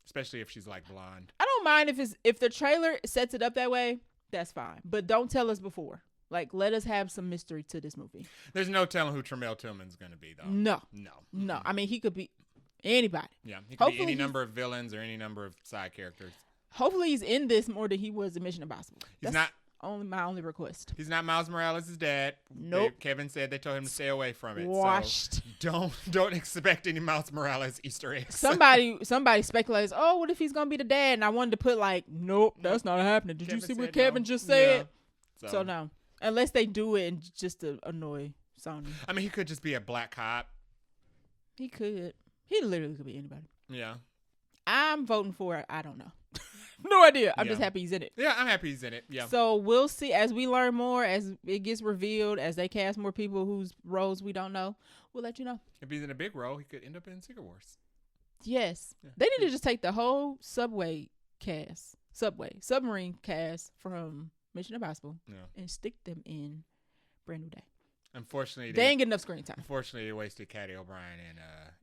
Especially if she's blonde. I don't mind if the trailer sets it up that way, that's fine. But don't tell us before. Let us have some mystery to this movie. There's no telling who Tremel Tillman's going to be, though. No. Mm-hmm. I mean, he could be anybody. Yeah, he could be any number of villains or any number of side characters. Hopefully he's in this more than he was in Mission Impossible. He's not. My only request. He's not Miles Morales' dad. Nope. Kevin said they told him to stay away from it. Washed. So don't expect any Miles Morales Easter eggs. Somebody speculates, oh, what if he's gonna be the dad? And I wanted to put nope, that's not happening. Did you see what Kevin just said? Yeah. So no. Unless they do it and just to annoy Sony. I mean, he could just be a black cop. He could. He literally could be anybody. Yeah. I'm voting for it. I don't know. No idea. I'm just happy he's in it. Yeah, I'm happy he's in it. Yeah. So we'll see as we learn more, as it gets revealed, as they cast more people whose roles we don't know. We'll let you know. If he's in a big role, he could end up in Secret Wars. Yes. Yeah. They need to just take the whole submarine cast from Mission Impossible and stick them in Brand New Day. Unfortunately, they ain't get enough screen time. Unfortunately, they wasted Katie O'Brien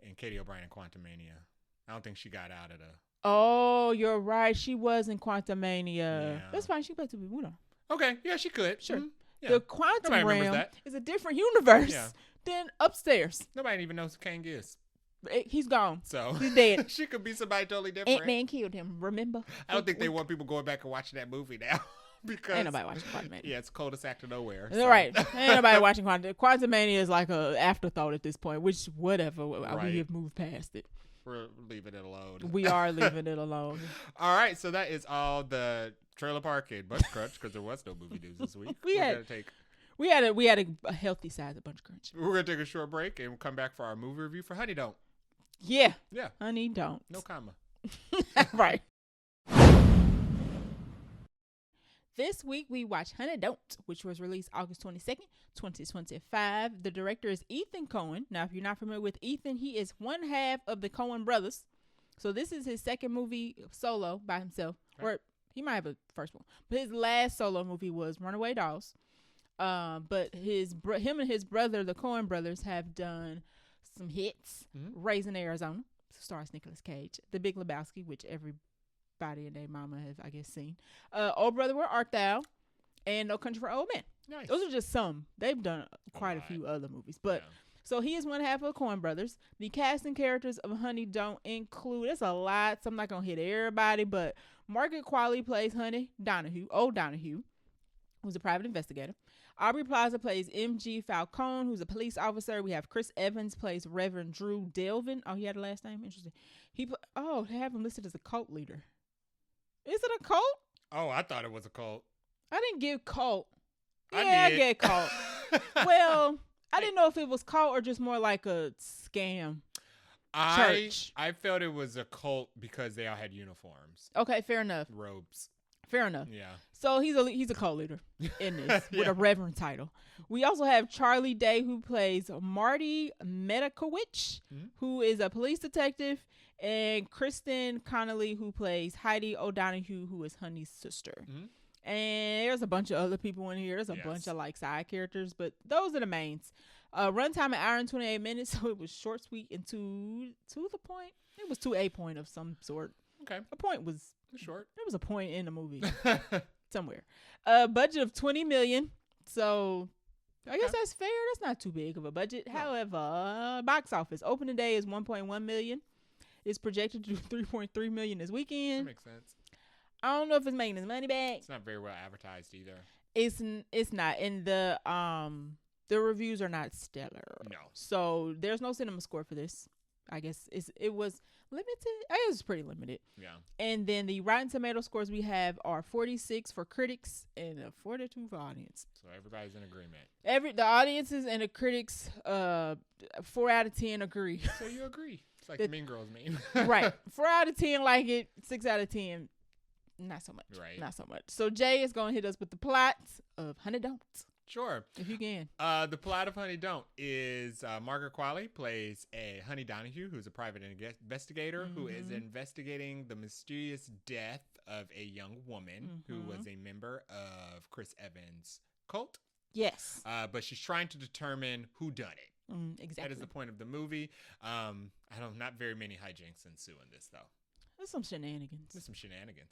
and Katie O'Brien in Quantumania. I don't think she got out of the. Oh, you're right. She was in Quantumania. Yeah. That's fine. She played 2 people. We don't. Okay. Yeah, she could. Sure. Mm-hmm. Yeah. The quantum realm is a different universe than upstairs. Nobody even knows who Kang is. He's gone. So he's dead. She could be somebody totally different. Ant-Man killed him. Remember? I don't think they want people going back and watching that movie now. Because ain't nobody watching Quantumania. Yeah, it's coldest act of nowhere. So. Right. Ain't nobody watching Quantumania is like a afterthought at this point, which whatever. Right. We have moved past it. We're leaving it alone. We are leaving it alone. All right, so that is all the Trailer Park and Bunch Crunch because there was no movie news this week. We had a healthy size of Bunch Crunch. We're gonna take a short break and we'll come back for our movie review for Honey Don't. Yeah. Yeah. Honey Don't. No comma. Right. This week, we watched Honey Don't, which was released August 22nd, 2025. The director is Ethan Coen. Now, if you're not familiar with Ethan, he is one half of the Coen brothers. So this is his second movie solo by himself. Right. Or he might have a first one. But his last solo movie was Runaway Dolls. But him and his brother, the Coen brothers, have done some hits. Mm-hmm. Raising Arizona, stars Nicolas Cage. The Big Lebowski, which everybody and their mama have, I guess, seen. Oh Brother, Where Art Thou? And No Country for Old Men. Nice. Those are just some. They've done quite a few other movies. But so he is one half of Coen Brothers. The cast and characters of Honey Don't include, it's a lot, so I'm not going to hit everybody, but Margaret Qualley plays Honey Donahue, who's a private investigator. Aubrey Plaza plays M.G. Falcone, who's a police officer. We have Chris Evans plays Reverend Drew Delvin. Oh, he had a last name? Interesting. They have him listed as a cult leader. Is it a cult? Oh, I thought it was a cult. I didn't get cult. I get cult. Well, I didn't know if it was cult or just more like a scam. Church. I felt it was a cult because they all had uniforms. Okay, fair enough. Robes. Fair enough. Yeah. So he's a co-leader in this with a reverend title. We also have Charlie Day, who plays Marty Medakowicz, who is a police detective, and Kristen Connolly, who plays Heidi O'Donoghue, who is Honey's sister. And there's a bunch of other people in here. There's a bunch of like side characters, but those are the mains. Runtime an hour and 28 minutes, so it was short, sweet, and to the point. It was to a point of some sort. Okay. A point was short. There was a point in the movie somewhere. Budget of $20 million. So I guess that's fair. That's not too big of a budget. No. However, box office opening day is $1.1 million. It's projected to do $3.3 million this weekend. That makes sense. I don't know if it's making his money back. It's not very well advertised either. It's not, and the reviews are not stellar. No. So there's no cinema score for this. I guess it was limited. I guess it's pretty limited. Yeah. And then the Rotten Tomato scores we have are 46 for critics and 42 for audience. So everybody's in agreement. The audiences and the critics, 4 out of 10 agree. So you agree? It's like the Mean Girls meme. Right. 4 out of 10 like it. 6 out of 10. Not so much. Right. Not so much. So Jay is going to hit us with the plots of Honey Don't. Sure. If you can. The plot of Honey Don't is Margaret Qualley plays a Honey Donahue, who's a private investigator who is investigating the mysterious death of a young woman who was a member of Chris Evans' cult. Yes. But she's trying to determine who done it. Exactly. That is the point of the movie. Not very many hijinks ensue in this, though. There's some shenanigans.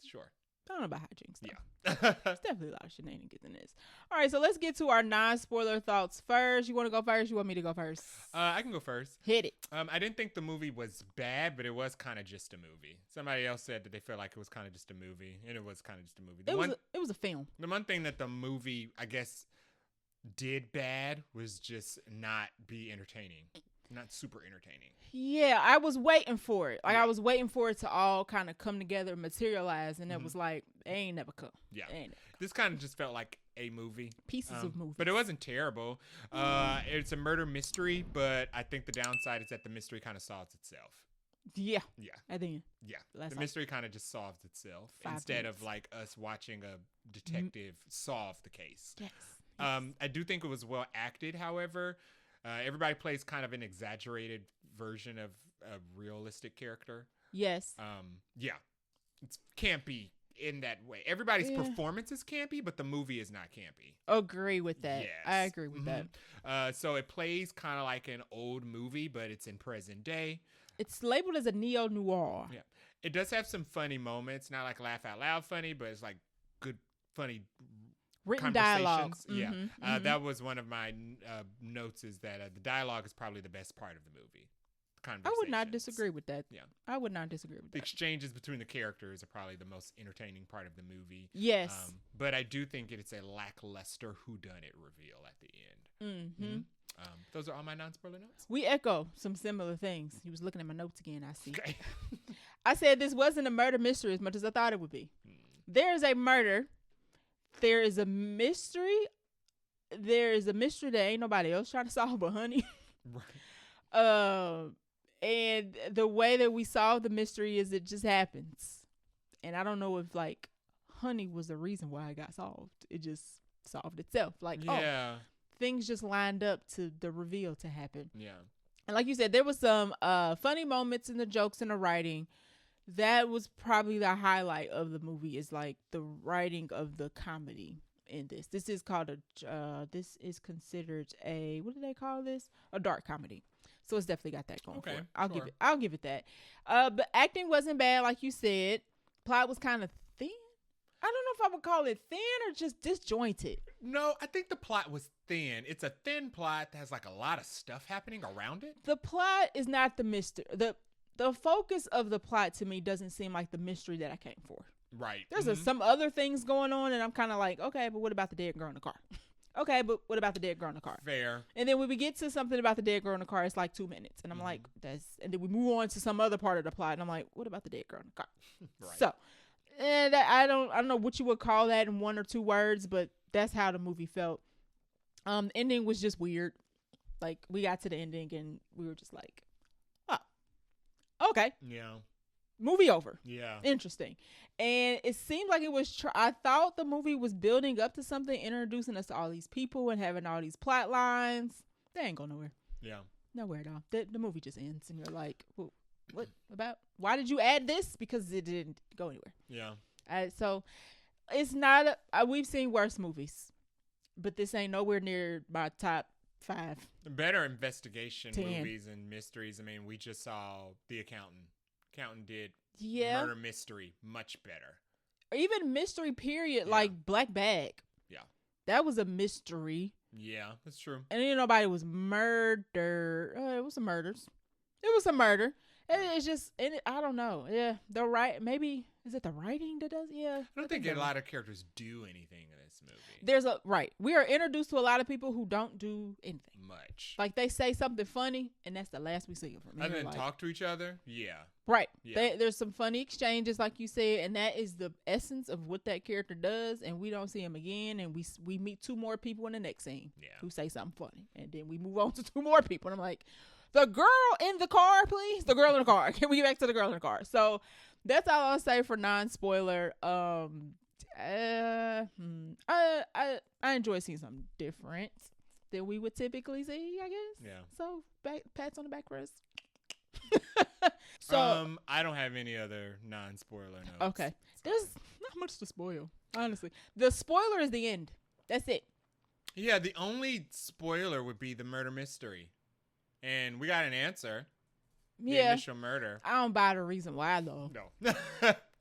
Sure. I don't know about hijinks, though. Yeah. There's definitely a lot of shenanigans in this. All right, so let's get to our non-spoiler thoughts first. You want to go first? You want me to go first? I can go first. Hit it. I didn't think the movie was bad, but it was kind of just a movie. Somebody else said that they felt like it was kind of just a movie, and it was kind of just a movie. It was a film. The one thing that the movie, I guess, did bad was just not be entertaining. Not super entertaining. Yeah, I was waiting for it. I was waiting for it to all kind of come together, materialize, and it was like, it ain't never come. Yeah. This kind of just felt like a movie. Pieces of movie. But it wasn't terrible. It's a murder mystery, but I think the downside is that the mystery kind of solves itself. Yeah. Yeah. At the end. Yeah. The mystery kind of just solves itself instead of like us watching a detective solve the case. Yes. I do think it was well acted, however. Everybody plays kind of an exaggerated version of a realistic character. Yes. Yeah. It's campy in that way. Everybody's performance is campy, but the movie is not campy. Agree with that. Yes. I agree with that. So it plays kind of like an old movie, but it's in present day. It's labeled as a neo-noir. Yeah. It does have some funny moments. Not like laugh out loud funny, but it's like good, funny written dialogue. Yeah. That was one of my notes, is that the dialogue is probably the best part of the movie. I would not disagree with that. Yeah. I would not disagree with that. The exchanges between the characters are probably the most entertaining part of the movie. Yes. But I do think it's a lackluster whodunit reveal at the end. Those are all my non-spoiler notes. We echo some similar things. He was looking at my notes again, I see. Okay. I said this wasn't a murder mystery as much as I thought it would be. There is a murder. There is a mystery. There is a mystery that ain't nobody else trying to solve but Honey. Right. And the way that we solve the mystery is it just happens. And I don't know if like Honey was the reason why it got solved. It just solved itself. Like, things just lined up to the reveal to happen. Yeah. And like you said, there was some funny moments in the jokes and the writing. That was probably the highlight of the movie, is like the writing of the comedy in this. This is called this is considered a, what do they call this? A dark comedy. So it's definitely got that going for it. I'll give it that. But acting wasn't bad, like you said. Plot was kind of thin. I don't know if I would call it thin or just disjointed. No, I think the plot was thin. It's a thin plot that has like a lot of stuff happening around it. The plot is not the mystery. The focus of the plot to me doesn't seem like the mystery that I came for. Right. There's some other things going on, and I'm kind of like, okay, but what about the dead girl in the car? Okay, but what about the dead girl in the car? Fair. And then when we get to something about the dead girl in the car, it's like 2 minutes. And I'm like, and then we move on to some other part of the plot, and I'm like, what about the dead girl in the car? Right. So, and I don't know what you would call that in 1 or 2 words, but that's how the movie felt. The ending was just weird. Like, we got to the ending, and we were just like, oh, okay. Yeah. movie over. Yeah. Interesting. And it seemed like it was, I thought the movie was building up to something, introducing us to all these people and having all these plot lines. They ain't going nowhere. Yeah. Nowhere at all. The movie just ends and you're like, well, what about? Why did you add this? Because it didn't go anywhere. Yeah. So it's not, we've seen worse movies, but this ain't nowhere near my top 5. Better investigation 10. movies and mysteries. I mean, we just saw The Accountant. Accountant did murder mystery much better. Or even mystery period, like Black Bag. Yeah. That was a mystery. Yeah, that's true. And then nobody was murdered. It was some murders. It was a murder. It's just, I don't know. Yeah, maybe, is it the writing that does? Yeah. I don't think a lot of characters do anything in this movie. We are introduced to a lot of people who don't do anything. Much. Like they say something funny, and that's the last we see of them. And then talk to each other? Yeah. Right. Yeah. There's some funny exchanges, like you said, and that is the essence of what that character does, and we don't see him again, and we meet 2 more people in the next scene who say something funny, and then we move on to 2 more people, and I'm like, the girl in the car, please. The girl in the car. Can we get back to the girl in the car? So that's all I'll say for non-spoiler. I enjoy seeing something different than we would typically see, I guess. Yeah. So pats on the back for us. So I don't have any other non-spoiler notes. Okay. There's not much to spoil, honestly. The spoiler is the end. That's it. Yeah, the only spoiler would be the murder mystery. And we got an answer. The initial murder. I don't buy the reason why, though. No.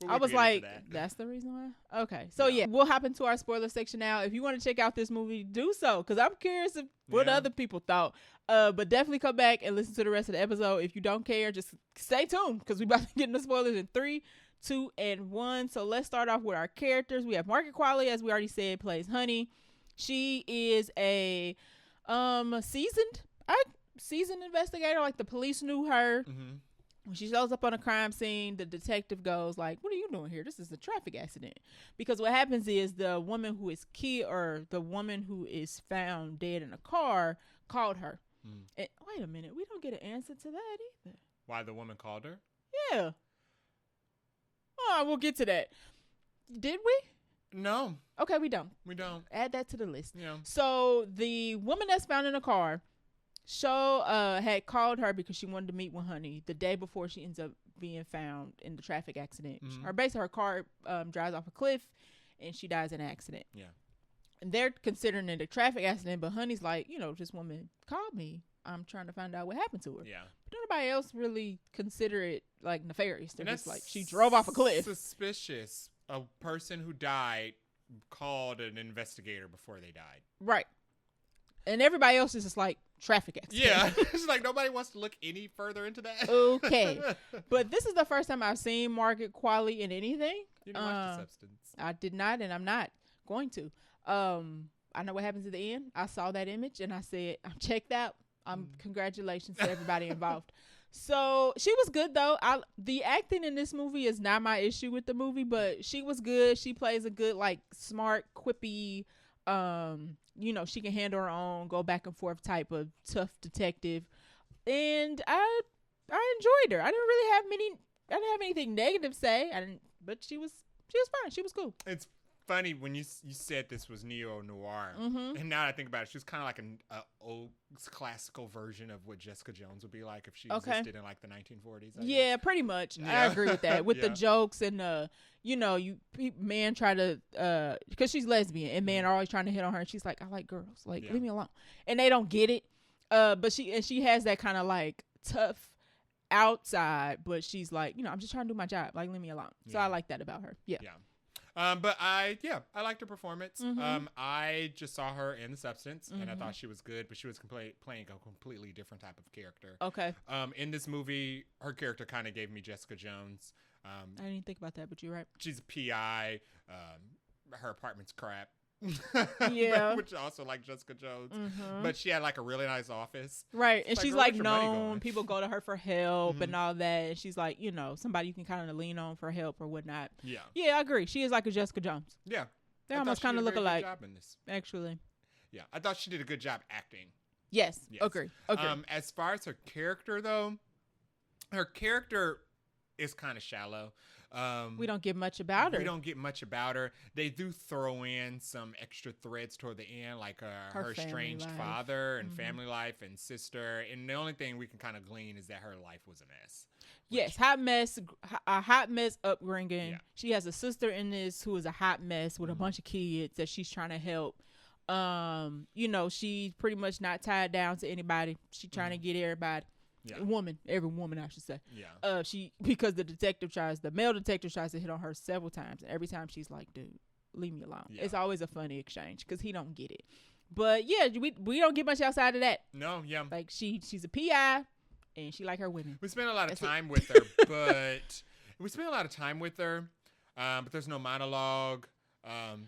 I was like, that's the reason why? Okay. So, we'll hop into our spoiler section now. If you want to check out this movie, do so. Because I'm curious what other people thought. But definitely come back and listen to the rest of the episode. If you don't care, just stay tuned. Because we're about to get into spoilers in 3, 2, and 1. So, let's start off with our characters. We have Margaret Qualley, as we already said, plays Honey. She is a seasoned investigator. Like, the police knew her. Mm-hmm. When she shows up on a crime scene, the detective goes like, what are you doing here? This is a traffic accident. Because what happens is the woman who is the woman who is found dead in a car called her. And wait a minute, we don't get an answer to that either. Why the woman called her? Yeah. Oh, we'll get to that. Did we? No. Okay, we don't. Add that to the list. Yeah. So the woman that's found in a car had called her because she wanted to meet with Honey the day before she ends up being found in the traffic accident. Mm-hmm. Her car drives off a cliff and she dies in an accident. Yeah. And they're considering it a traffic accident, but Honey's like, this woman called me. I'm trying to find out what happened to her. Yeah. But nobody else really consider it like nefarious. They're just like, she drove off a cliff. Suspicious. A person who died called an investigator before they died. Right. And everybody else is just like, traffic accident. Yeah. It's like nobody wants to look any further into that. Okay. But this is the first time I've seen Margaret Qualley in anything. You didn't watch The Substance. I did not, and I'm not going to. I know what happens at the end. I saw that image and I said, I'm checked out. Congratulations to everybody involved. So she was good though. The acting in this movie is not my issue with the movie, but she was good. She plays a good, like, smart, quippy, she can handle her own, go back and forth type of tough detective. And I enjoyed her. I didn't have anything negative to say. But she was fine. She was cool. It's funny when you said this was neo-noir. Mm-hmm. And now that I think about it, she was kind of like an old classical version of what Jessica Jones would be like if she existed in like the 1940s. Yeah, pretty much. Yeah. I agree with that. With the jokes and man try to because she's lesbian and men are always trying to hit on her and she's like, I like girls, like leave me alone, and they don't get it. But she has that kind of like tough outside, but she's like, I'm just trying to do my job, like leave me alone. So I like that about her. Yeah. But I liked her performance. Mm-hmm. I just saw her in The Substance, and I thought she was good, but she was playing a completely different type of character. Okay. In this movie, her character kind of gave me Jessica Jones. I didn't even think about that, but you're right. She's a PI. Her apartment's crap. Yeah. Which also like Jessica Jones. Mm-hmm. But she had like a really nice office. Right. And she's like known. People go to her for help and all that. And she's like, somebody you can kind of lean on for help or whatnot. Yeah. Yeah, I agree. She is like a Jessica Jones. Yeah. They almost kind of look alike. Actually. Yeah. I thought she did a good job acting. Yes. Agree. As far as her character though, her character is kind of shallow. We don't get much about her. We don't get much about her. They do throw in some extra threads toward the end, like her estranged father and family life and sister. And the only thing we can kind of glean is that her life was a mess. Yes, a hot mess upbringing. Yeah. She has a sister in this who is a hot mess with a bunch of kids that she's trying to help. She's pretty much not tied down to anybody. She's trying to get everybody. Yeah. Every woman, I should say. Yeah. Because the male detective tries to hit on her several times, and every time she's like, "Dude, leave me alone." Yeah. It's always a funny exchange because he don't get it. But yeah, we don't get much outside of that. No, yeah. Like she's a PI, and she like her women. We spent a lot of time with her, but but there's no monologue.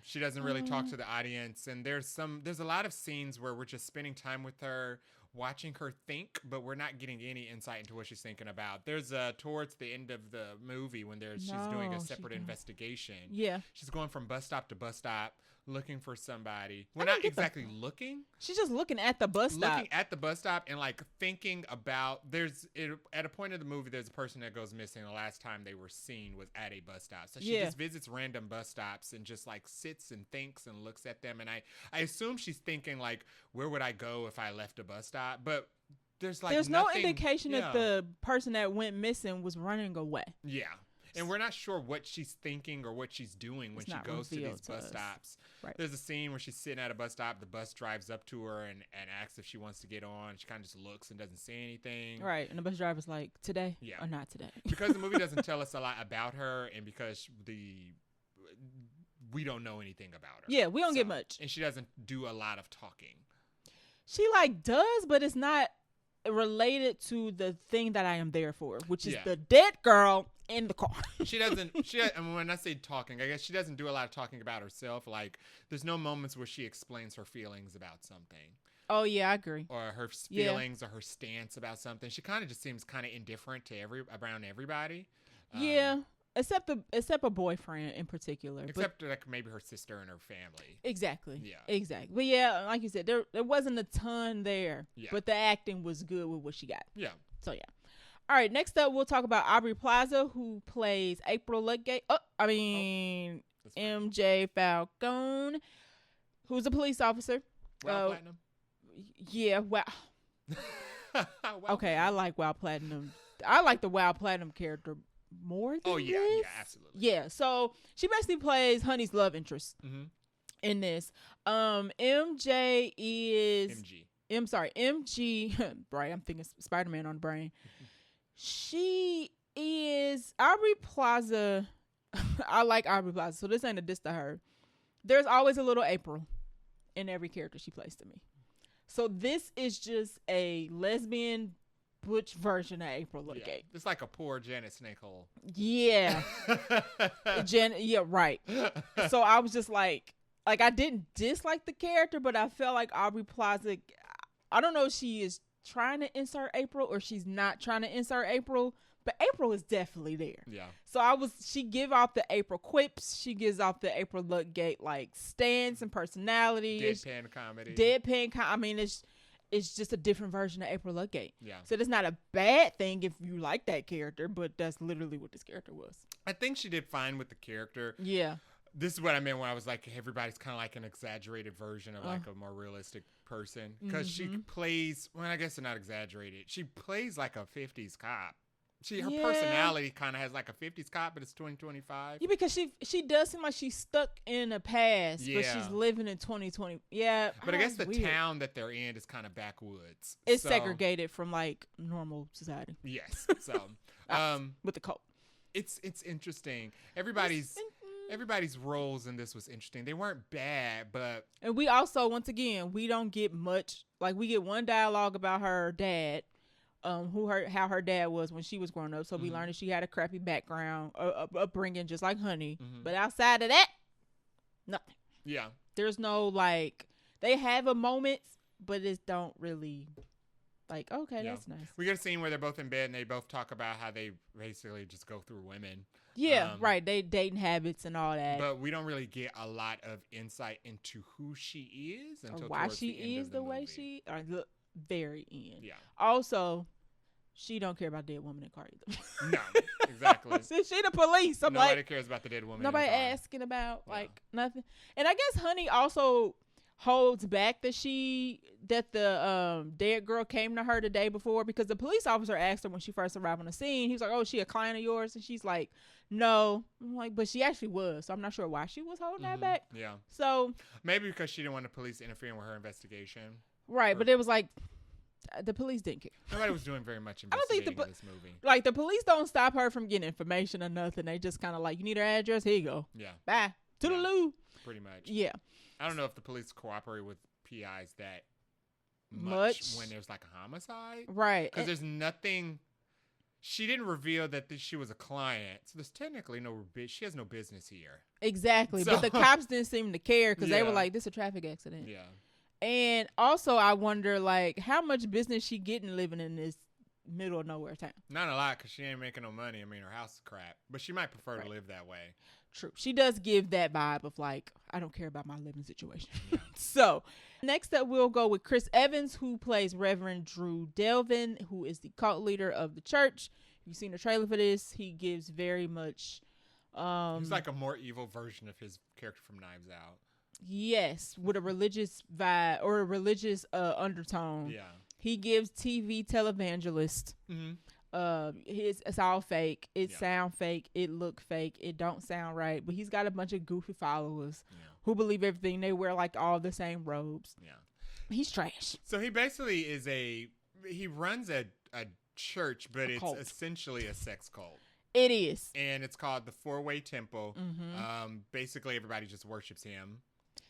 She doesn't really talk to the audience, and there's a lot of scenes where we're just spending time with her, watching her think, but we're not getting any insight into what she's thinking about. There's towards the end of the movie when she's doing a separate investigation. Yeah. She's going from bus stop to bus stop looking for somebody. We're not exactly looking. She's just looking at the bus stop. Looking at the bus stop and like thinking about at a point of the movie there's a person that goes missing. The last time they were seen was at a bus stop. So she just visits random bus stops and just like sits and thinks and looks at them, and I assume she's thinking like, where would I go if I left a bus stop? But there's no indication that the person that went missing was running away. Yeah. And we're not sure what she's thinking or what she's doing when she goes to these bus stops. Right. There's a scene where she's sitting at a bus stop. The bus drives up to her and asks if she wants to get on. She kind of just looks and doesn't say anything. Right. And the bus driver's like, today or not today? Because the movie doesn't tell us a lot about her, and because we don't know anything about her. Yeah, we don't get much. And she doesn't do a lot of talking. She does, but it's not related to the thing that I am there for, which is the dead girl in the car. And when I say talking, I guess she doesn't do a lot of talking about herself. Like, there's no moments where she explains her feelings about something. Oh yeah, I agree. Or her feelings or her stance about something. She kind of just seems kind of indifferent to around everybody. Except a boyfriend in particular. Except like maybe her sister and her family. Exactly. Yeah. Exactly. But yeah, like you said, there wasn't a ton there. Yeah. But the acting was good with what she got. Yeah. So yeah. All right. Next up, we'll talk about Aubrey Plaza, who plays April Ludgate. MJ Falcone, who's a police officer. Wild Platinum. Yeah. Wow. Okay, I like Wild Platinum. I like the Wild Platinum character more than this. Yeah, absolutely. Yeah, so she basically plays Honey's love interest in this. MG. Right, I'm thinking Spider-Man on the brain. She is Aubrey Plaza. I like Aubrey Plaza, so this ain't a diss to her. There's always a little April in every character she plays to me. So this is just a lesbian butch version of April Ludgate. Yeah, it's like a poor Janet Snakehole. Yeah. Yeah, right. So I was just like I didn't dislike the character, but I felt like Aubrey Plaza, I don't know if she is trying to insert April or she's not trying to insert April, but April is definitely there. Yeah. So she give off the April quips. She gives off the April Ludgate like stance and personality. Deadpan comedy. I mean, it's just a different version of April Ludgate. Yeah. So that's not a bad thing if you like that character, but that's literally what this character was. I think she did fine with the character. Yeah. This is what I meant when I was like, everybody's kind of like an exaggerated version of like a more realistic person. Because she plays, well, I guess they're not exaggerated. She plays like a 50s cop. Her personality kind of has like a 50s cop, but it's 2025. Yeah, because she does seem like she's stuck in the past, but she's living in 2020. Yeah. But I guess the town that they're in is kind of backwoods. It's segregated from like normal society. Yes. So, with the cult. It's interesting. Everybody's roles in this was interesting. They weren't bad, but... And we also, once again, we don't get much. Like, we get one dialogue about her dad, how her dad was when she was growing up. So we learned that she had a crappy background, upbringing, just like Honey. But outside of that, nothing. Yeah. There's no, like... They have a moment, but it don't really... Like, okay, that's nice. We get a scene where they're both in bed and they both talk about how they basically just go through women. Yeah, right. They dating habits and all that. But we don't really get a lot of insight into who she is until why she is the way she, or the very end. Yeah. Also, she don't care about dead woman in car either. No, exactly. Since she the police, I'm nobody like, cares about the dead woman. Nobody asking about nothing. And I guess Honey also holds back that the dead girl came to her the day before, because the police officer asked her when she first arrived on the scene. He was like, "Oh, is she a client of yours?" And she's like, "No." I'm like, but she actually was. So I'm not sure why she was holding that back. Yeah. So maybe because she didn't want the police interfering with her investigation. Right, but it was like the police didn't care. Nobody was doing very much investigating in this movie. Like, the police don't stop her from getting information or nothing. They just kind of like, you need her address? Here you go. Yeah. Bye. Toodaloo. Pretty much. Yeah. I don't know if the police cooperate with PIs that much when there's like a homicide. Right. Because there's nothing. She didn't reveal that she was a client. So there's technically she has no business here. Exactly. So, but the cops didn't seem to care because they were like, this is a traffic accident. Yeah. And also, I wonder, like, how much business she getting living in this middle of nowhere town. Not a lot, because she ain't making no money. I mean, her house is crap. But she might prefer to live that way. True. She does give that vibe of, like, I don't care about my living situation. Yeah. So, next up, we'll go with Chris Evans, who plays Reverend Drew Delvin, who is the cult leader of the church. If you've seen the trailer for this, he gives very much... he's like a more evil version of his character from Knives Out. Yes, with a religious vibe or a religious undertone. Yeah. He gives TV televangelist. Mm-hmm. It's all fake. It sound fake. It look fake. It don't sound right. But he's got a bunch of goofy followers who believe everything. They wear like all the same robes. Yeah. He's trash. So he basically he runs a church, but it's essentially a sex cult. It is. And it's called the Four-Way Temple. Mm-hmm. Basically everybody just worships him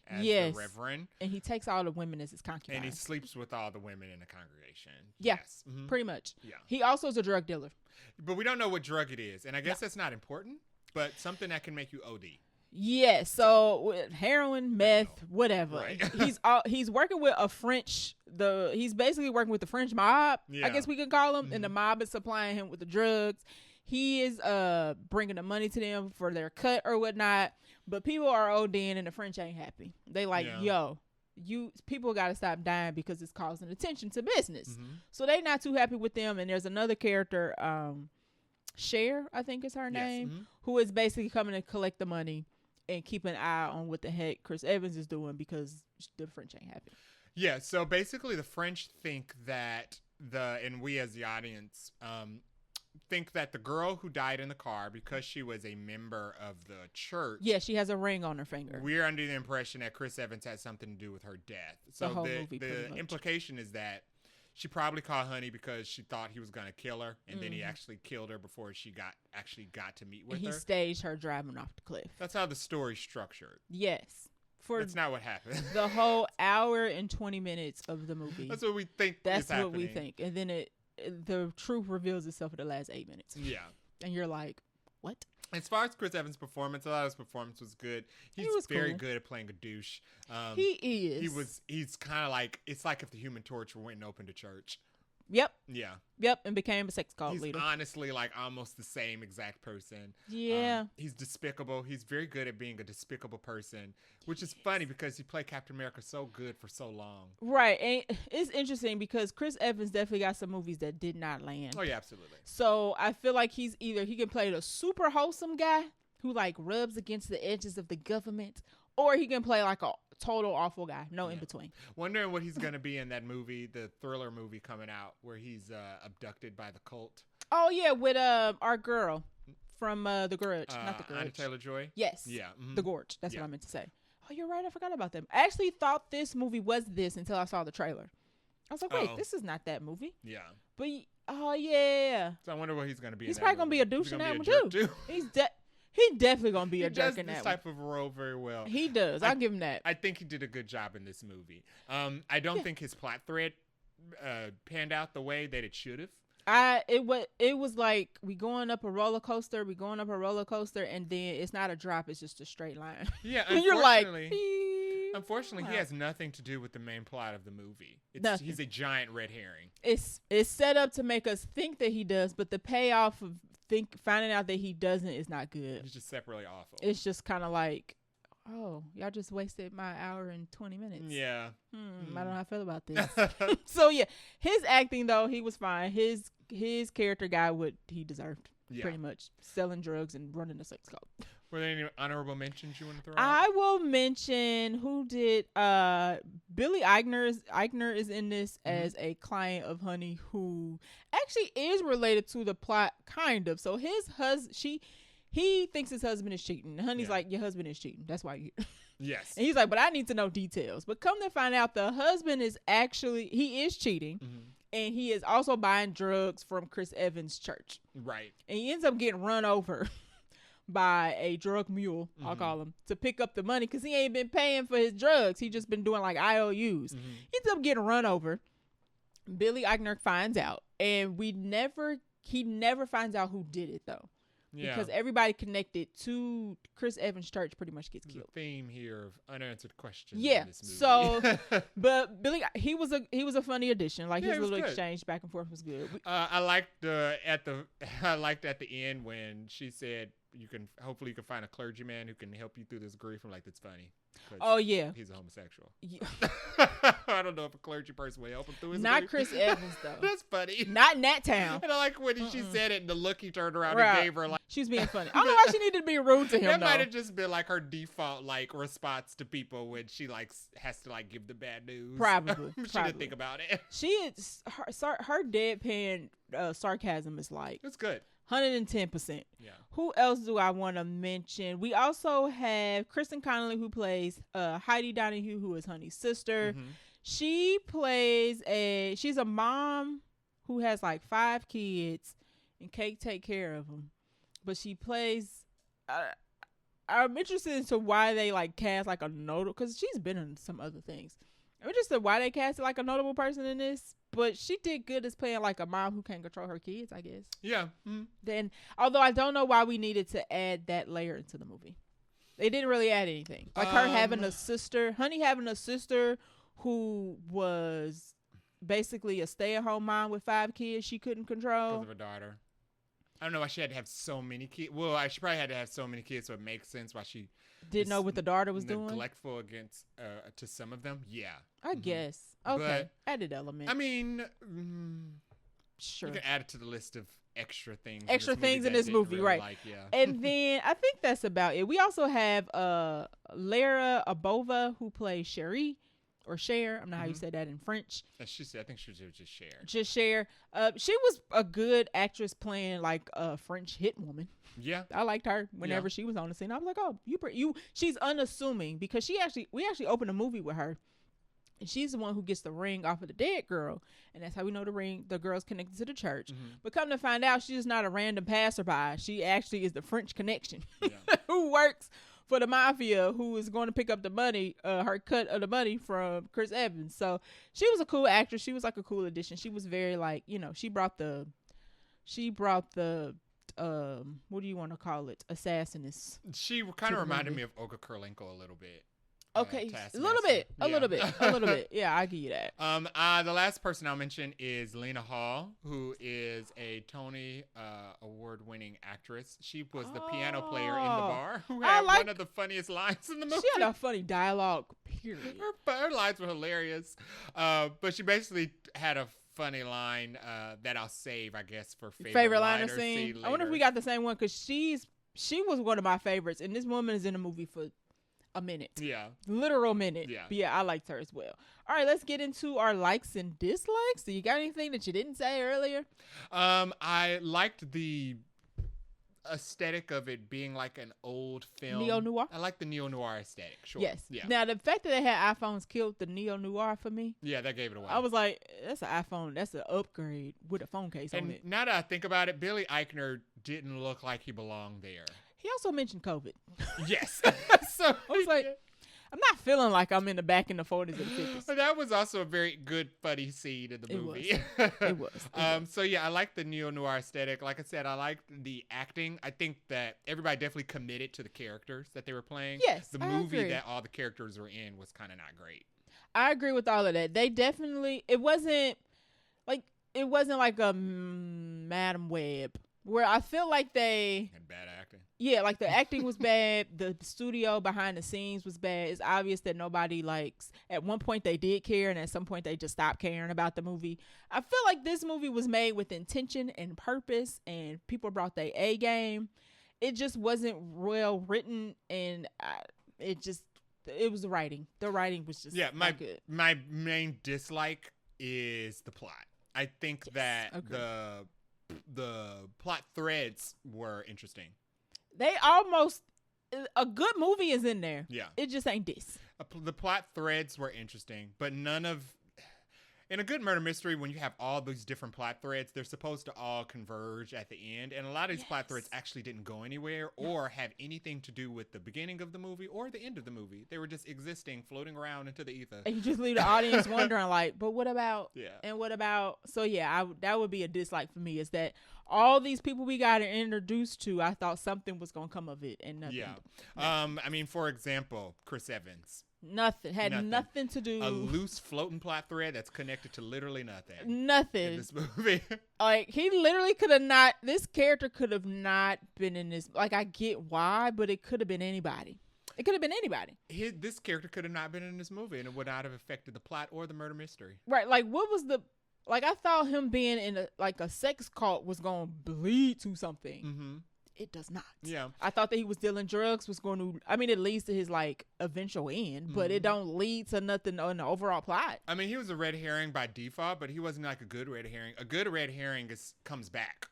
as the reverend. And he takes all the women as his concubines. And he sleeps with all the women in the congregation. Yeah, yes. Mm-hmm. Pretty much. Yeah. He also is a drug dealer. But we don't know what drug it is. And I guess that's not important, but something that can make you OD. Yeah, so with heroin, meth, whatever. Right. He's working with he's basically working with the French mob, I guess we could call him, and the mob is supplying him with the drugs. He is bringing the money to them for their cut or whatnot, but people are ODing and the French ain't happy. They like, yo, people got to stop dying because it's causing attention to business. Mm-hmm. So they not too happy with them. And there's another character, Cher, I think is her name, who is basically coming to collect the money and keep an eye on what the heck Chris Evans is doing because the French ain't happy. Yeah, so basically the French think that and we as the audience think that the girl who died in the car, because she was a member of the church. Yeah, she has a ring on her finger. We're under the impression that Chris Evans had something to do with her death. So the implication is that she probably called Honey because she thought he was going to kill her, and then he actually killed her before she got to meet with her. He staged her driving off the cliff. That's how the story's structured. Yes. That's not what happened. The whole hour and 20 minutes of the movie. That's what we think. That's what we think. And then the truth reveals itself in the last 8 minutes. Yeah. And you're like, what? As far as Chris Evans' performance, a lot of his performance was good. He was very good at playing a douche. He is. He's kind of like, it's like if the Human Torch went and opened a church. Yep. Yeah. Yep, and became a sex cult leader. He's honestly like almost the same exact person. Yeah. He's despicable. He's very good at being a despicable person, which is funny because he played Captain America so good for so long. Right. And it's interesting because Chris Evans definitely got some movies that did not land. Oh, yeah, absolutely. So I feel like he can play the super wholesome guy who like rubs against the edges of the government, or he can play like a total awful guy, in between. Wondering what he's gonna be in that movie, the thriller movie coming out where he's abducted by the cult. Oh yeah, with our girl from The Grudge, not The Grudge. Anya Taylor-Joy. Yes. Yeah. Mm-hmm. The Gorge. That's what I meant to say. Oh, you're right. I forgot about them. I actually thought this movie was this until I saw the trailer. I was like, wait, this is not that movie. Yeah. But yeah. So I wonder what he's gonna be. He's probably gonna be a douche in that one too. He's definitely gonna be a jerk in that one. He does this type of role very well. He does. I'll give him that. I think he did a good job in this movie. I don't think his plot thread panned out the way that it should have. It was like we going up a roller coaster, and then it's not a drop; it's just a straight line. Yeah, and you're like, unfortunately, he has nothing to do with the main plot of the movie. He's a giant red herring. It's set up to make us think that he does, but the payoff of finding out that he doesn't is not good. He's just separately awful. It's just kind of like, oh, y'all just wasted my hour and 20 minutes. Yeah. I don't know how I feel about this. So yeah, his acting though, he was fine. His his character got what he deserved. Pretty much selling drugs and running a sex club. Were there any honorable mentions you want to throw out? I will mention who did Billy Eichner is in this as a client of Honey who actually is related to the plot kind of. So his he thinks his husband is cheating. Honey's like, your husband is cheating. That's why you're here. Yes. And he's like, but I need to know details. But come to find out, the husband is cheating. And he is also buying drugs from Chris Evans' church. Right. And he ends up getting run over by a drug mule, I'll call him, to pick up the money because he ain't been paying for his drugs. He just been doing like IOUs. He ends up getting run over. Billy Eichner finds out. And he never finds out who did it, though. Yeah. Because everybody connected to Chris Evans' church pretty much gets killed. The theme here of unanswered questions. Yeah. In this movie. So, but Billy, he was a funny addition. Like his little exchange back and forth was good. I liked at the end when she said, hopefully you can find a clergyman who can help you through this grief. I'm like, that's funny. Oh yeah, he's a homosexual. Yeah. I don't know if a clergy person will help him through his Not grief. Chris Evans though. That's funny. Not in that town. And I like when she said it and the look he turned around and gave her. Like, she was being funny. I don't know why she needed to be rude to him. That might have just been like her default response to people when she has to give the bad news. Probably. She didn't think about it. She is her deadpan sarcasm is it's good. 110%. Yeah. Who else do I want to mention? We also have Kristen Connolly, who plays Heidi Donahue, who is Honey's sister. She's a mom who has 5 kids and can't take care of them. But she plays. I'm interested into why they cast a notable, because she's been in some other things. I'm interested why they casted a notable person in this. But she did good as playing a mom who can't control her kids, I guess. Yeah. Then, although I don't know why we needed to add that layer into the movie. They didn't really add anything. Her having a sister, Honey having a sister who was basically a stay-at-home mom with 5 kids she couldn't control. Because of her daughter. I don't know why she had to have so many kids. Well, she probably had to have so many kids, so it makes sense why she didn't know what the daughter was doing. Neglectful against to some of them. Yeah. I guess. Okay. But, added element. I mean, sure. You can add it to the list of extra things. In this movie, really right? And then I think that's about it. We also have Lara Abova, who plays Cherie. Or Cher. I'm not how you say that in French. I think she was just Cher. Just Cher. She was a good actress playing a French hit woman. Yeah. I liked her whenever she was on the scene. I was like, oh, she's unassuming because we actually opened a movie with her. And she's the one who gets the ring off of the dead girl. And that's how we know the girl's connected to the church. But come to find out, she's just not a random passerby. She actually is the French connection who works for the mafia, who is going to pick up the money, her cut of the money from Chris Evans. So she was a cool actress. She was a cool addition. She was very she brought the what do you want to call it? Assassiness. She kind of reminded me of Olga Kurylenko a little bit. Okay, a little bit. Yeah, I give you that. The last person I'll mention is Lena Hall, who is a Tony award-winning actress. She was the piano player in the bar who had one of the funniest lines in the movie. She had a funny dialogue, period. Her lines were hilarious. But she basically had a funny line that I'll save, I guess, for favorite line or scene. I wonder if we got the same one, because she was one of my favorites, and this woman is in the movie for a minute. Yeah. Literal minute. Yeah. But yeah, I liked her as well. All right, let's get into our likes and dislikes. Do you got anything that you didn't say earlier? I liked the aesthetic of it being like an old film. Neo-noir? I like the neo-noir aesthetic, sure. Yes. Yeah. Now, the fact that they had iPhones killed the neo-noir for me. Yeah, that gave it away. I was like, that's an iPhone. That's an upgrade with a phone case on it. Now that I think about it, Billy Eichner didn't look like he belonged there. He also mentioned COVID. Yes. So I was like, I'm not feeling like I'm in the 40s or the 50s. But that was also a very good, funny scene in the movie. It was. So yeah, I like the neo-noir aesthetic. Like I said, I liked the acting. I think that everybody definitely committed to the characters that they were playing. Yes, the movie that all the characters were in was kind of not great. I agree with all of that. They definitely, it wasn't like a Madam Web where I feel like they had bad acting. Yeah, like the acting was bad. The studio behind the scenes was bad. It's obvious that nobody likes. At one point they did care, and at some point they just stopped caring about the movie. I feel like this movie was made with intention and purpose, and people brought their A game. It just wasn't well written, and it was the writing. The writing was just not good. My main dislike is the plot. I think that the plot threads were interesting. They almost a good movie is in there. Yeah, it just ain't this. The plot threads were interesting, but none of. In a good murder mystery, when you have all these different plot threads, they're supposed to all converge at the end. And a lot of these plot threads actually didn't go anywhere or have anything to do with the beginning of the movie or the end of the movie. They were just existing, floating around into the ether. And you just leave the audience wondering, like, but what about? Yeah. And what about? So, yeah, that would be a dislike for me, is that all these people we got introduced to, I thought something was going to come of it, and nothing. Yeah. I mean, for example, Chris Evans. Nothing to do. A loose floating plot thread that's connected to literally nothing. Nothing in this movie. Like, he literally could have not. This character could have not been in this. Like, I get why, but it could have been anybody. It could have been anybody. This character could have not been in this movie, and it would not have affected the plot or the murder mystery. Right? Like, what was the? Like, I thought him being in a sex cult was going to lead to something. Mm-hmm. It does not. Yeah. I thought that he was dealing drugs was going to, I mean, it leads to his like eventual end, but it don't lead to nothing on the overall plot. I mean, he was a red herring by default, but he wasn't like a good red herring. A good red herring comes back.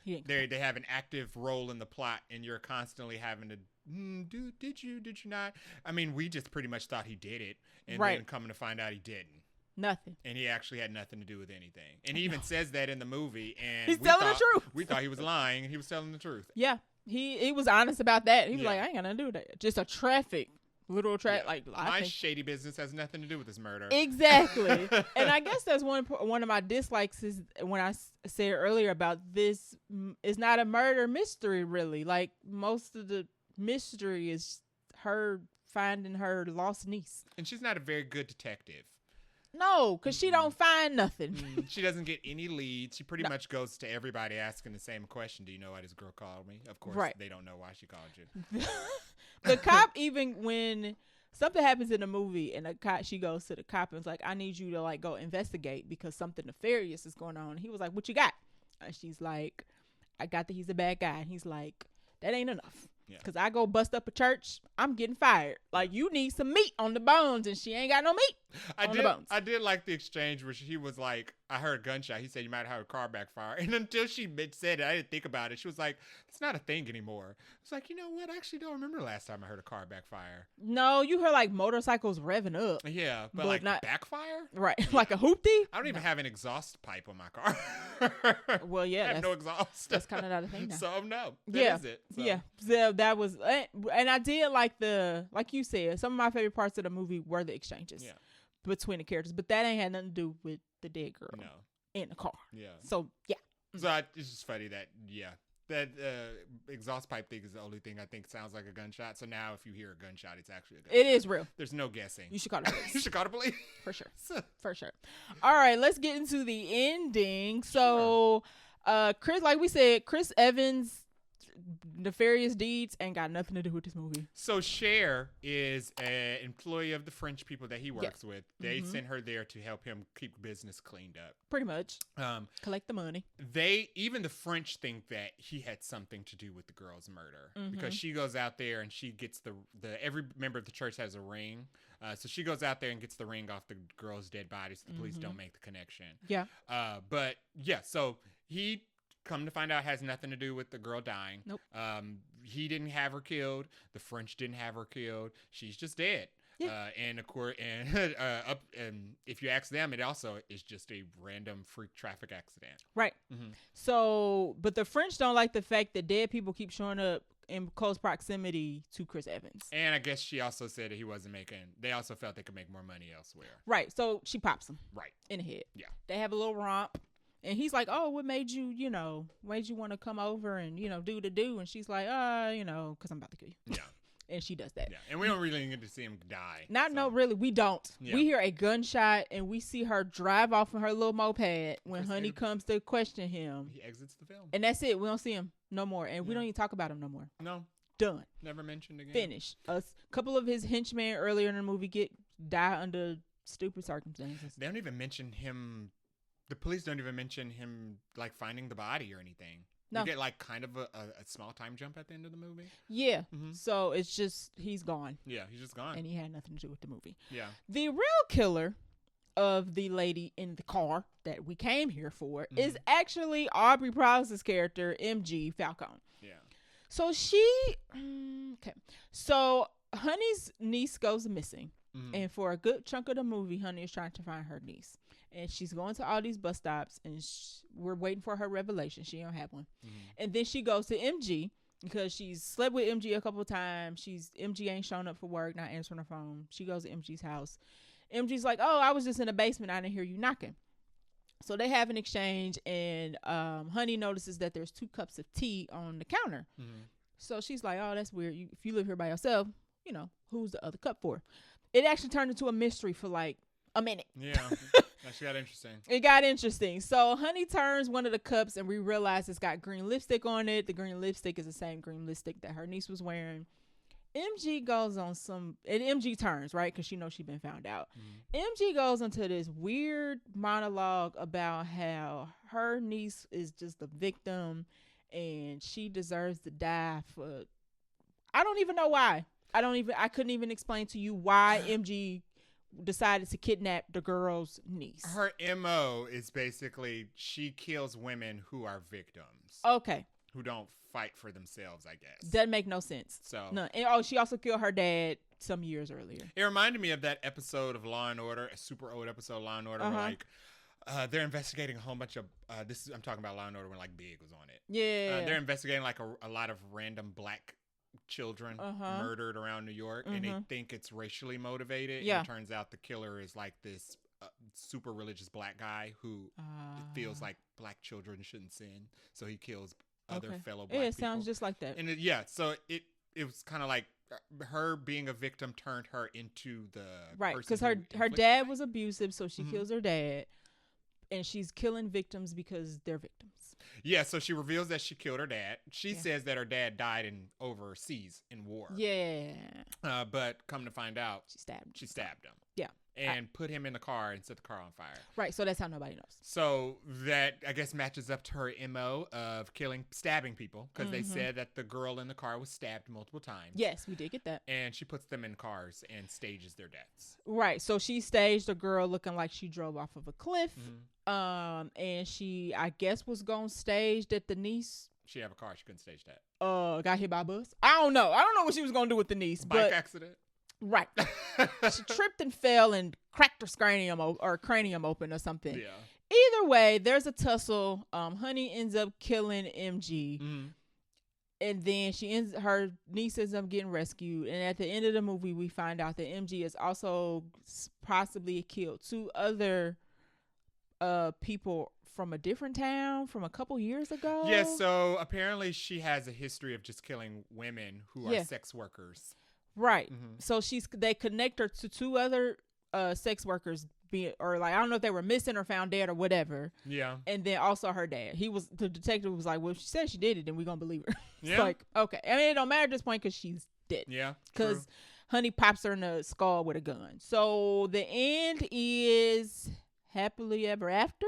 They have an active role in the plot, and you're constantly having to, did you not? I mean, we just pretty much thought he did it, and then coming to find out he didn't. Nothing. And he actually had nothing to do with anything. And he even says that in the movie. And he's telling the truth. We thought he was lying, and he was telling the truth. Yeah. He was honest about that. He was like, I ain't got nothing to do with that. Just a literal traffic. Like, my shady business has nothing to do with this murder. Exactly. And I guess that's one of my dislikes is when I said earlier about this is not a murder mystery, really. Like, most of the mystery is her finding her lost niece. And she's not a very good detective. No, because she don't find nothing. She doesn't get any leads. She pretty much goes to everybody asking the same question. Do you know why this girl called me? Of course, they don't know why she called you. The cop, even when something happens in the movie and she goes to the cop and is like, I need you to like go investigate because something nefarious is going on. He was like, what you got? And she's like, I got that he's a bad guy. And he's like, that ain't enough. Because I go bust up a church, I'm getting fired. Like, you need some meat on the bones, and she ain't got no meat on the bones. I did like the exchange where he was like, I heard a gunshot. He said, you might have a car backfire. And until she said it, I didn't think about it. She was like, it's not a thing anymore. It's like, you know what? I actually don't remember the last time I heard a car backfire. No, you heard like motorcycles revving up. Yeah, but like not backfire? Right. Like a hoopty? I don't even have an exhaust pipe on my car. Well, yeah. I have no exhaust. That's kind of not a thing now. So, no. That is it. So. Yeah. So that was, and I did like like you said, some of my favorite parts of the movie were the exchanges between the characters, but that ain't had nothing to do with the dead girl in the car. Yeah. So, yeah. So it's just funny that, that exhaust pipe thing is the only thing I think sounds like a gunshot. So now if you hear a gunshot, it's actually a gunshot. It is real. There's no guessing. You should call the police. You should call the police. For sure. For sure. All right, let's get into the ending. So, Chris, like we said, Chris Evans' nefarious deeds ain't got nothing to do with this movie. So Cher is an employee of the French people that he works with. They sent her there to help him keep business cleaned up. Pretty much. Collect the money. Even the French think that he had something to do with the girl's murder because she goes out there and she gets every member of the church has a ring. So she goes out there and gets the ring off the girl's dead body so the police don't make the connection. Yeah. So he, come to find out, has nothing to do with the girl dying. Nope. He didn't have her killed. The French didn't have her killed. She's just dead. Yeah. And of course, and if you ask them, it also is just a random freak traffic accident. Right. Mm-hmm. So, but the French don't like the fact that dead people keep showing up in close proximity to Chris Evans. And I guess she also said that he wasn't they also felt they could make more money elsewhere. Right. So she pops him. Right. In the head. Yeah. They have a little romp. And he's like, oh, what made you want to come over and, do the do? And she's like, because I'm about to kill you. Yeah. And she does that. Yeah, and we don't really get to see him die. No, really, we don't. Yeah. We hear a gunshot, and we see her drive off on her little moped when Honey comes to question him. He exits the film. And that's it. We don't see him no more, and we don't even talk about him no more. No. Done. Never mentioned again. Finished. A couple of his henchmen earlier in the movie die under stupid circumstances. They don't even mention him. The police don't even mention him, like, finding the body or anything. No. You get, like, kind of a small time jump at the end of the movie. Yeah. Mm-hmm. So it's just, he's gone. Yeah, he's just gone. And he had nothing to do with the movie. Yeah. The real killer of the lady in the car that we came here for is actually Aubrey Plaza's character, MG Falcone. Yeah. So So Honey's niece goes missing. Mm-hmm. And for a good chunk of the movie, Honey is trying to find her niece. And she's going to all these bus stops, and we're waiting for her revelation. She don't have one. Mm-hmm. And then she goes to MG because she's slept with MG a couple of times. MG ain't showing up for work, not answering her phone. She goes to MG's house. MG's like, oh, I was just in the basement. I didn't hear you knocking. So they have an exchange, and Honey notices that there's 2 cups of tea on the counter. Mm-hmm. So she's like, oh, that's weird. If you live here by yourself, who's the other cup for? It actually turned into a mystery for like a minute. Yeah. That got interesting. It got interesting. So Honey turns one of the cups, and we realize it's got green lipstick on it. The green lipstick is the same green lipstick that her niece was wearing. MG goes on and MG turns, right? Because she knows she's been found out. Mm-hmm. MG goes into this weird monologue about how her niece is just a victim and she deserves to die for, I don't even know why. I couldn't even explain to you why MG decided to kidnap the girl's niece. Her MO is basically she kills women who are victims. Okay. Who don't fight for themselves, I guess. Doesn't make no sense. So no. And she also killed her dad some years earlier. It reminded me of that episode of Law and Order, a super old episode of Law and Order, where like they're investigating a whole bunch of I'm talking about Law and Order when like Big was on it. Yeah. They're investigating like a lot of random black children murdered around New York, and they think it's racially motivated. Yeah. And it turns out the killer is like this super religious black guy who feels like black children shouldn't sin, so he kills other fellow black people. Yeah, it sounds just like that. And so it was kind of like her being a victim turned her into the right, because her dad was abusive, so she kills her dad, and she's killing victims because they're victims. Yeah, so she reveals that she killed her dad. She says that her dad died overseas in war. Yeah. But come to find out, she stabbed him. Yeah. And put him in the car and set the car on fire. Right, so that's how nobody knows. So that, I guess, matches up to her MO of stabbing people, because they said that the girl in the car was stabbed multiple times. Yes, we did get that. And she puts them in cars and stages their deaths. Right, so she staged a girl looking like she drove off of a cliff, and she, I guess, was going to stage that the niece... She had a car, she couldn't stage that. Got hit by a bus? I don't know what she was going to do with the niece. Bike accident? Right. She tripped and fell and cracked her cranium open or something. Yeah. Either way, there's a tussle. Honey ends up killing MG. Mm-hmm. And then her niece ends up getting rescued. And at the end of the movie, we find out that MG has also possibly killed 2 other people from a different town from a couple years ago. Yeah, so apparently she has a history of just killing women who are sex workers. Right. Mm-hmm. So they connect her to 2 other sex workers, I don't know if they were missing or found dead or whatever. Yeah. And then also her dad. The detective was like, well, if she said she did it, then we're going to believe her. It's yeah. like, okay. I mean, it don't matter at this point because she's dead. Yeah. Because Honey pops her in the skull with a gun. So the end is happily ever after,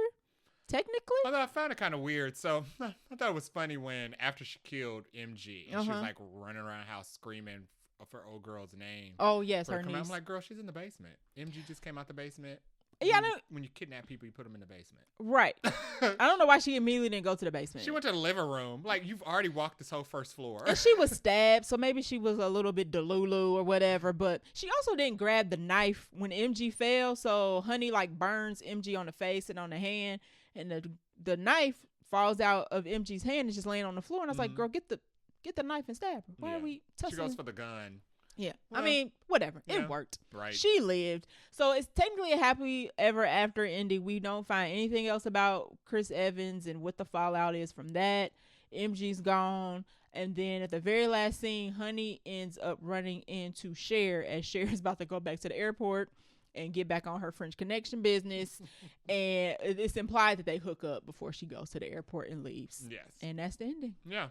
technically. Although I found it kind of weird. So I thought it was funny when after she killed MG and she was like running around the house screaming for old girl's name. Oh yes, her niece. I'm like, girl, she's in the basement. MG just came out the basement. Yeah, I know. When you kidnap people, you put them in the basement. Right. I don't know why she immediately didn't go to the basement. She went to the living room. Like, you've already walked this whole first floor. And she was stabbed, so maybe she was a little bit delulu or whatever. But she also didn't grab the knife when MG fell. So Honey like burns MG on the face and on the hand, and the knife falls out of MG's hand and is just laying on the floor. And I was like, girl, get the knife and stab her. Why are we tussling? She goes for the gun. Yeah. Well, I mean, whatever. Yeah, it worked. Right. She lived. So it's technically a happy ever after ending. We don't find anything else about Chris Evans and what the fallout is from that. MG's gone. And then at the very last scene, Honey ends up running into Cher as Cher is about to go back to the airport and get back on her French Connection business. And it's implied that they hook up before she goes to the airport and leaves. Yes. And that's the ending. Yeah.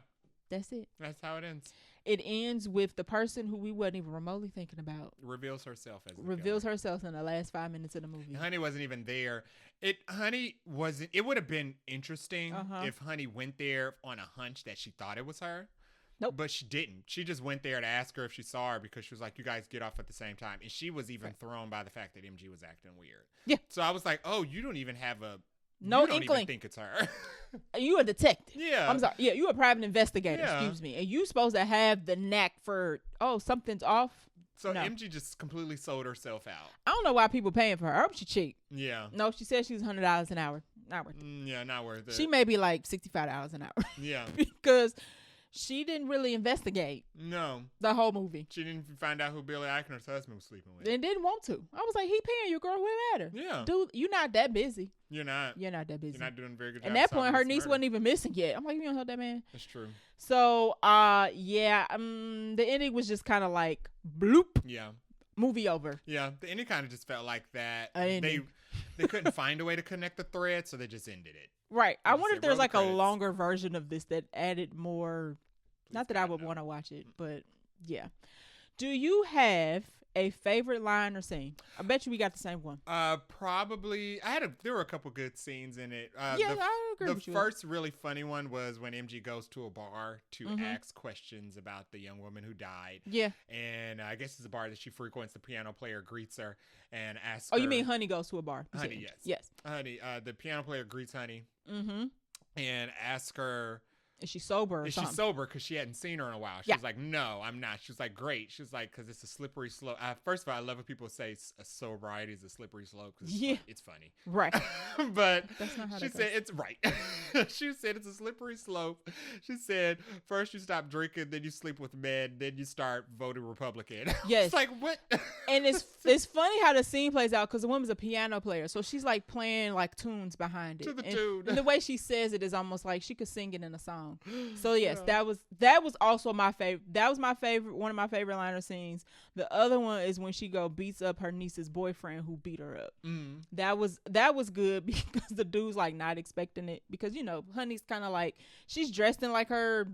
That's it. That's how it ends. It ends with the person who we wasn't even remotely thinking about. Reveals herself as the Reveals killer. herself in the last 5 minutes of the movie. Honey wasn't even there. It would have been interesting if Honey went there on a hunch that she thought it was her. Nope. But she didn't. She just went there to ask her if she saw her because she was like, you guys get off at the same time. And she was even thrown by the fact that MG was acting weird. Yeah. So I was like, oh, you don't even have no you don't inkling. even think it's her. You a detective. Yeah. I'm sorry. Yeah, you a private investigator, Yeah. excuse me. And you supposed to have the knack for, something's off. So no. MG just completely sold herself out. I don't know why people paying for her. I hope she cheap. Yeah. No, she said she was $100 an hour. Not worth it. Yeah, not worth it. She may be like $65 an hour. Yeah. Because she didn't really investigate No. the whole movie. She didn't find out who Billy Eichner's husband was sleeping with. And didn't want to. I was like, he paying you, girl. What matter? Yeah. Dude, you're not that busy. You're not. You're not that busy. You're not doing a very good job. At that point, her solving this niece murder. wasn't even missing yet. I'm like, you don't help that man. That's true. So, the ending was just kind of like, bloop, Yeah. movie over. Yeah. The ending kind of just felt like that. Ending. They couldn't find a way to connect the thread, so they just ended it. Right. I just wonder said, if there's roll the like a credits. longer version of this that added more. Please Not that I God, would no. want to watch it, but yeah. Do you have a favorite line or scene? I bet you we got the same one. Probably. There were a couple good scenes in it. Yeah, I agree with you. The first really funny one was when MG goes to a bar to ask questions about the young woman who died. Yeah. And I guess it's a bar that she frequents. The piano player greets her and asks her. Oh, you mean Honey goes to a bar? Honey, yes. Yes. Honey, the piano player greets Honey Mm-hmm. and asks her, Is she sober or is something? she sober? Because she hadn't seen her in a while. She was like, no, I'm not. She was like, great. She was like, because it's a slippery slope. First of all, I love when people say sobriety is a slippery slope because it's funny. Right. But That's not how she that said it's right. She said it's a slippery slope. She said first you stop drinking, then you sleep with men, then you start voting Republican. Yes. It's like what? And it's funny how the scene plays out because the woman's a piano player, so she's like playing like tunes behind it. To the tune. And the way she says it is almost like she could sing it in a song. So yes, that was also my favorite. That was my favorite. One of my favorite liner scenes. The other one is when she beats up her niece's boyfriend who beat her up. Mm. That was good because the dude's like not expecting it because Honey's kind of like she's dressed in like her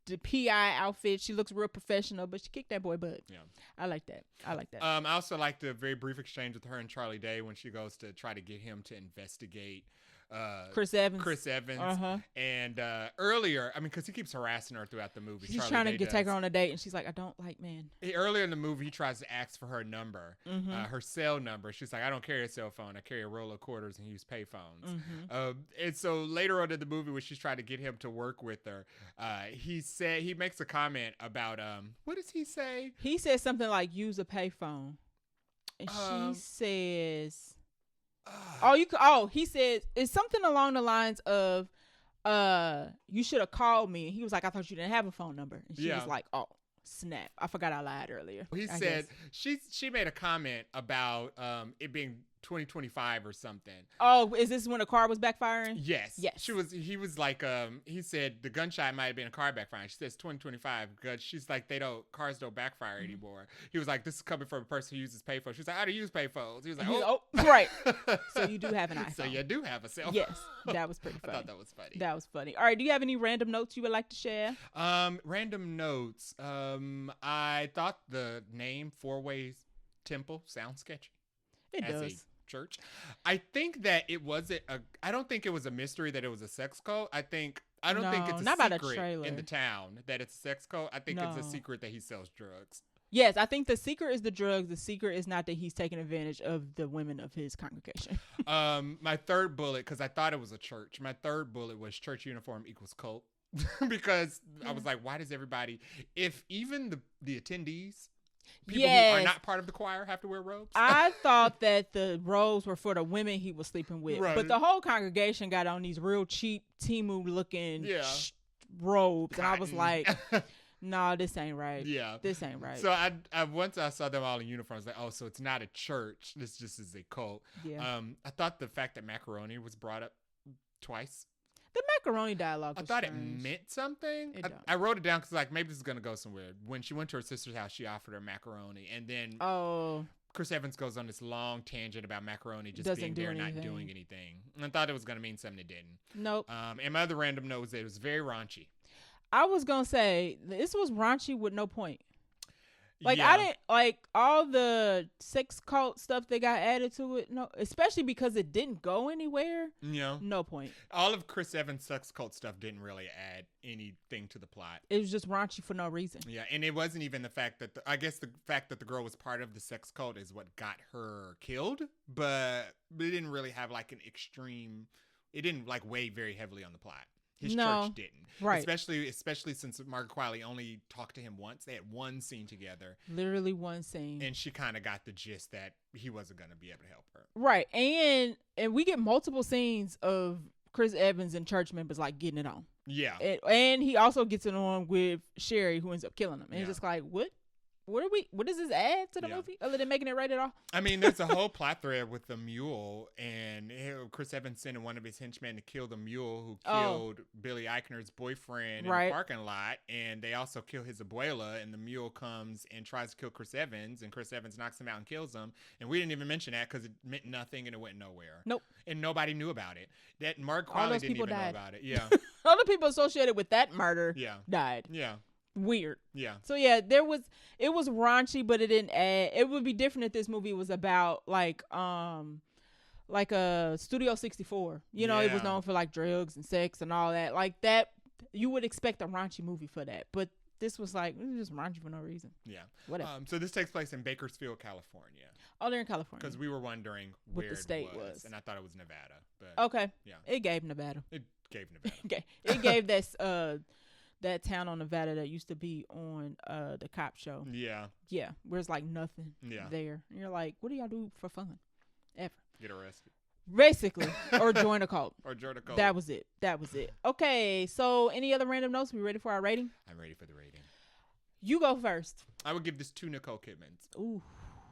the PI outfit. She looks real professional, but she kicked that boy butt. Yeah. I like that. I also like the very brief exchange with her and Charlie Day when she goes to try to get him to investigate Chris Evans. And earlier, because he keeps harassing her throughout the movie. He's Charlie trying Day to take her on a date, and she's like, I don't like men. Earlier in the movie, he tries to ask for her number, her cell number. She's like, I don't carry a cell phone. I carry a roll of quarters and use pay phones. And so later on in the movie, when she's trying to get him to work with her, he makes a comment about, what does he say? He says something like, use a pay phone. And she says... he said it's something along the lines of you should have called me. And he was like, I thought you didn't have a phone number. And she was like, oh snap, I forgot I lied earlier. He said she made a comment about it being 2025 or something. Oh, is this when a car was backfiring? Yes. He was like he said the gunshot might have been a car backfiring. She says 2025 because she's like cars don't backfire anymore. He was like, this is coming from a person who uses payphones. She's like, I don't use payphones. He was like, right. So you do have an iPhone. So you do have a cell phone. Yes. That was pretty funny. I thought that was funny. That was funny. All right, do you have any random notes you would like to share? Random notes. I thought the name Four Ways Temple sounds sketchy. It does. Church. I think that it wasn't I don't think it was a mystery that it was a sex cult. I don't think it's a secret in the town that it's a sex cult. I think it's a secret that he sells drugs. Yes, I think the secret is the drugs. The secret is not that he's taking advantage of the women of his congregation. My third bullet, because I thought it was a church. My third bullet was church uniform equals cult. Because I was like, why does everybody, if even the attendees, people who are not part of the choir have to wear robes? I thought that the robes were for the women he was sleeping with. Right. But the whole congregation got on these real cheap Temu looking robes. And I was like, no, this ain't right. Yeah. This ain't right. So I once I saw them all in uniforms, like, oh, so it's not a church. This just is a cult. Yeah. I thought the fact that macaroni was brought up twice. The macaroni dialogue was I thought strange. it meant something. It don't. I wrote it down because like maybe this is gonna go somewhere. When she went to her sister's house, she offered her macaroni, and then Chris Evans goes on this long tangent about macaroni just being there and not doing anything. And I thought it was gonna mean something it didn't. Nope. And my other random note was that it was very raunchy. I was gonna say this was raunchy with no point. Like I didn't like all the sex cult stuff that got added to it. No, especially because it didn't go anywhere. Yeah, no point. All of Chris Evans' sex cult stuff didn't really add anything to the plot. It was just raunchy for no reason. Yeah, and it wasn't even the fact that I guess the fact that the girl was part of the sex cult is what got her killed. But it didn't really have like an extreme. It didn't like weigh very heavily on the plot. His church didn't. Right. Especially since Margaret Qualley only talked to him once. They had one scene together. Literally one scene. And she kind of got the gist that he wasn't going to be able to help her. Right. And we get multiple scenes of Chris Evans and church members like getting it on. Yeah. And he also gets it on with Sherry, who ends up killing him. And it's just like, what does this add to the movie other than making it rated R? I mean, there's a whole plot thread with the mule, and Chris Evans sending one of his henchmen to kill the mule who killed Billy Eichner's boyfriend in the parking lot, and they also kill his abuela, and the mule comes and tries to kill Chris Evans, and Chris Evans knocks him out and kills him, and we didn't even mention that because it meant nothing and it went nowhere. Nope. And nobody knew about it. That Margaret Qualley didn't even know about it. Yeah. All the people associated with that murder died. Yeah. Weird. Yeah. So yeah, it was raunchy, but it didn't add. It would be different if this movie was about like a Studio 64. You know, it was known for like drugs and sex and all that. Like that, you would expect a raunchy movie for that. But this was like just raunchy for no reason. Yeah. Whatever. So this takes place in Bakersfield, California. Oh, they're in California. Because we were wondering where the state was, and I thought it was Nevada. But okay. Yeah. It gave Nevada. It gave Nevada. Okay. It gave this that town on Nevada that used to be on the cop show. Yeah. Yeah. Where it's like nothing there. And you're like, what do y'all do for fun? Ever. Get arrested. Basically. Or join a cult. That was it. Okay. So any other random notes? We ready for our rating? I'm ready for the rating. You go first. I would give this 2 Nicole Kidmans. Ooh.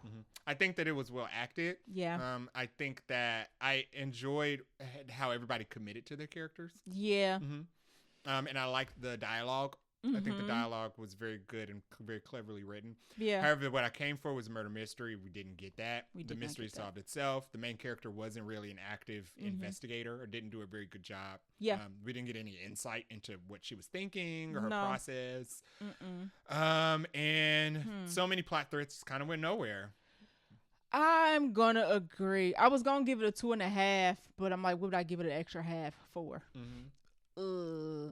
Mm-hmm. I think that it was well acted. Yeah. I think that I enjoyed how everybody committed to their characters. Yeah. Mm-hmm. And I liked the dialogue. Mm-hmm. I think the dialogue was very good and very cleverly written. Yeah. However, what I came for was a murder mystery. We didn't get that. The mystery solved itself. The main character wasn't really an active investigator or didn't do a very good job. Yeah. We didn't get any insight into what she was thinking or her process. And so many plot threads just kind of went nowhere. I'm gonna agree. I was gonna give it a 2.5, but I'm like, what would I give it an extra half for?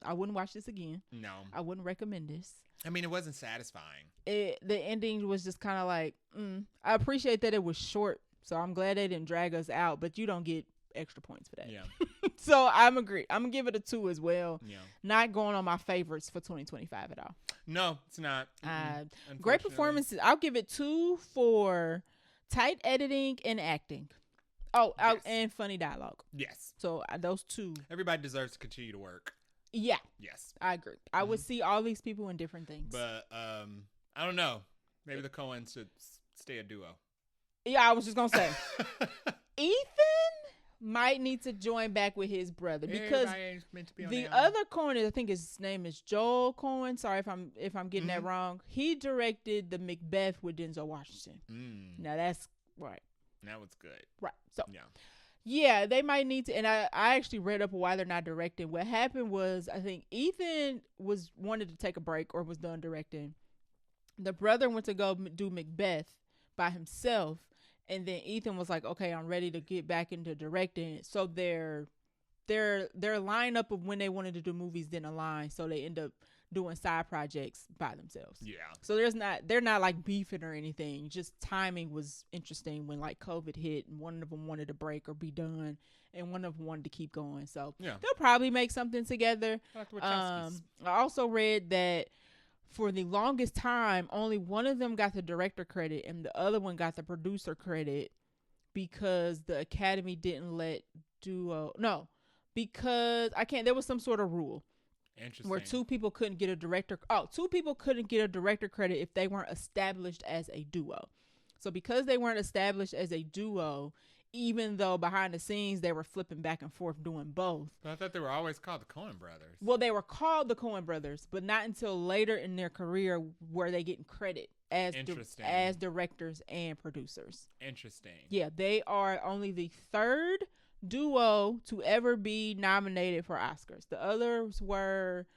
I wouldn't watch this again. No, I wouldn't recommend this. I mean, it wasn't satisfying. The ending was just kind of like, I appreciate that it was short, so I'm glad they didn't drag us out, but you don't get extra points for that. Yeah. So I'm agree. I'm gonna give it a 2 as well. Yeah. Not going on my favorites for 2025 at all. No, it's not. Great performances. I'll give it 2 for tight editing and acting. Oh, yes. And funny dialogue. Yes. So those 2. Everybody deserves to continue to work. Yeah. Yes. I agree. I would see all these people in different things. But I don't know. Maybe the Coens should stay a duo. Yeah, I was just gonna say Ethan might need to join back with his brother because the other Coen, I think his name is Joel Coen. Sorry if I'm getting that wrong. He directed the Macbeth with Denzel Washington. Now that's right. That was good. Right. So yeah, they might need to. And I actually read up why they're not directing. What happened was I think Ethan wanted to take a break or was done directing. The brother went to go do Macbeth by himself, and then Ethan was like, "Okay, I'm ready to get back into directing." So their lineup of when they wanted to do movies didn't align, so they end up doing side projects by themselves. Yeah. So they're not like beefing or anything. Just timing was interesting when like COVID hit and one of them wanted to break or be done and one of them wanted to keep going. So they'll probably make something together. I also read that for the longest time, only one of them got the director credit and the other one got the producer credit because the Academy didn't let because there was some sort of rule. Interesting. Where 2 people couldn't get a director. 2 people couldn't get a director credit if they weren't established as a duo. So because they weren't established as a duo, even though behind the scenes they were flipping back and forth doing both. But I thought they were always called the Coen brothers. Well, they were called the Coen brothers, but not until later in their career were they getting credit as as directors and producers. Interesting. Yeah, they are only the third duo to ever be nominated for Oscars. The others were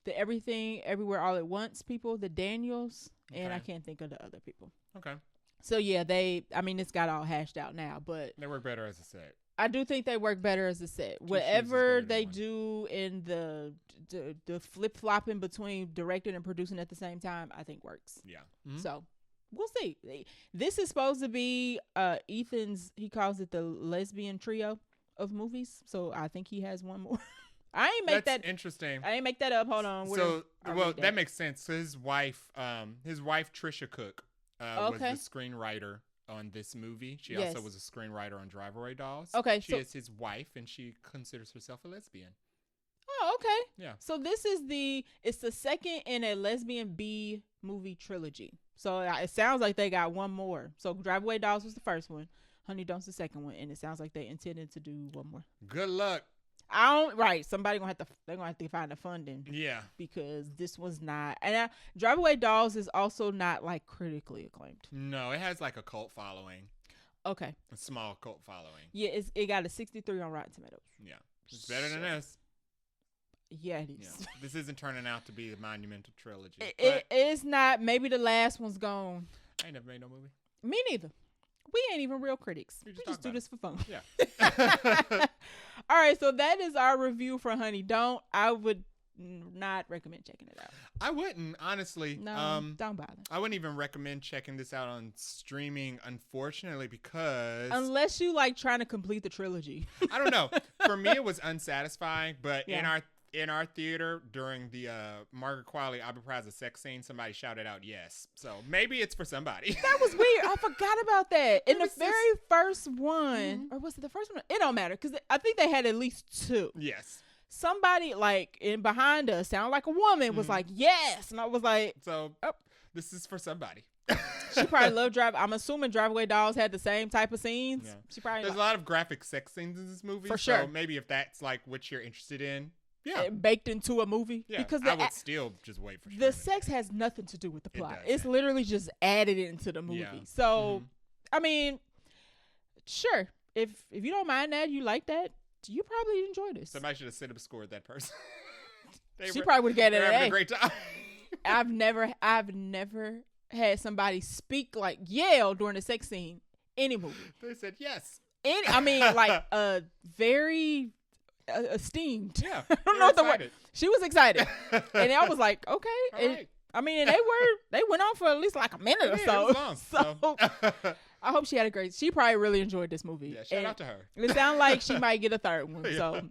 the Everything Everywhere All at Once people, the Daniels, and I can't think of the other people. Okay. So yeah, it's got all hashed out now, but they work better as a set. I do think they work better as a set. Whatever they do in the flip flopping between directing and producing at the same time, I think works. Yeah. Mm-hmm. So we'll see. This is supposed to be Ethan's. He calls it the lesbian trio of movies. So I think he has one more. That's interesting. I ain't make that up. Hold on. That makes sense. So his wife Trisha Cook, was the screenwriter on this movie. She also was a screenwriter on Drive Away Dolls. Okay, she is his wife, and she considers herself a lesbian. Oh, okay. Yeah. So this is it's the second in a lesbian B movie trilogy. So it sounds like they got one more. So Drive Away Dolls was the first one, Honey Don't's the second one, and it sounds like they intended to do one more. Good luck. Somebody they're gonna have to find the funding. Yeah. Because this was not, and Drive Away Dolls is also not like critically acclaimed. No, it has like a cult following. Okay. A small cult following. Yeah, it got a 63 on Rotten Tomatoes. Yeah. It's better than this. Yeah, it is. Yeah. This isn't turning out to be the monumental trilogy. It's not. Maybe the last one's gone. I ain't never made no movie. Me neither. We ain't even real critics. We just do this for fun. Yeah. All right, so that is our review for Honey Don't. I would not recommend checking it out. I wouldn't, honestly. No, don't bother. I wouldn't even recommend checking this out on streaming, unfortunately, because... Unless you like trying to complete the trilogy. I don't know. For me, it was unsatisfying, but in our theater during the Margaret Qualley Aubrey Plaza sex scene, somebody shouted out yes. So maybe it's for somebody. That was weird. I forgot about that. In the very first one, or was it the first one? It don't matter because I think they had at least two. Yes. Somebody like in behind us, sound like a woman, was like yes, and I was like, so this is for somebody. She probably loved Drive. I'm assuming Drive Away Dolls had the same type of scenes. Yeah. She probably there's a lot of graphic sex scenes in this movie. For sure. So maybe if that's like what you're interested in. Yeah, baked into a movie. Yeah, because I would still just wait for the sex has nothing to do with the plot. It's literally just added into the movie. Yeah. So, I mean, sure, if you don't mind that, you like that, you probably enjoy this. Somebody should have set up a score with that person. She probably would have got it. Having a great time. I've never had somebody speak like yell during a sex scene. Any movie. They said yes. Like a very esteemed. Yeah. I don't know what the word. She was excited. And I was like, okay. And, right. And they went on for at least like a minute or so. It was long, so I hope she had she probably really enjoyed this movie. Yeah, shout out to her. It sounds like she might get a third one. So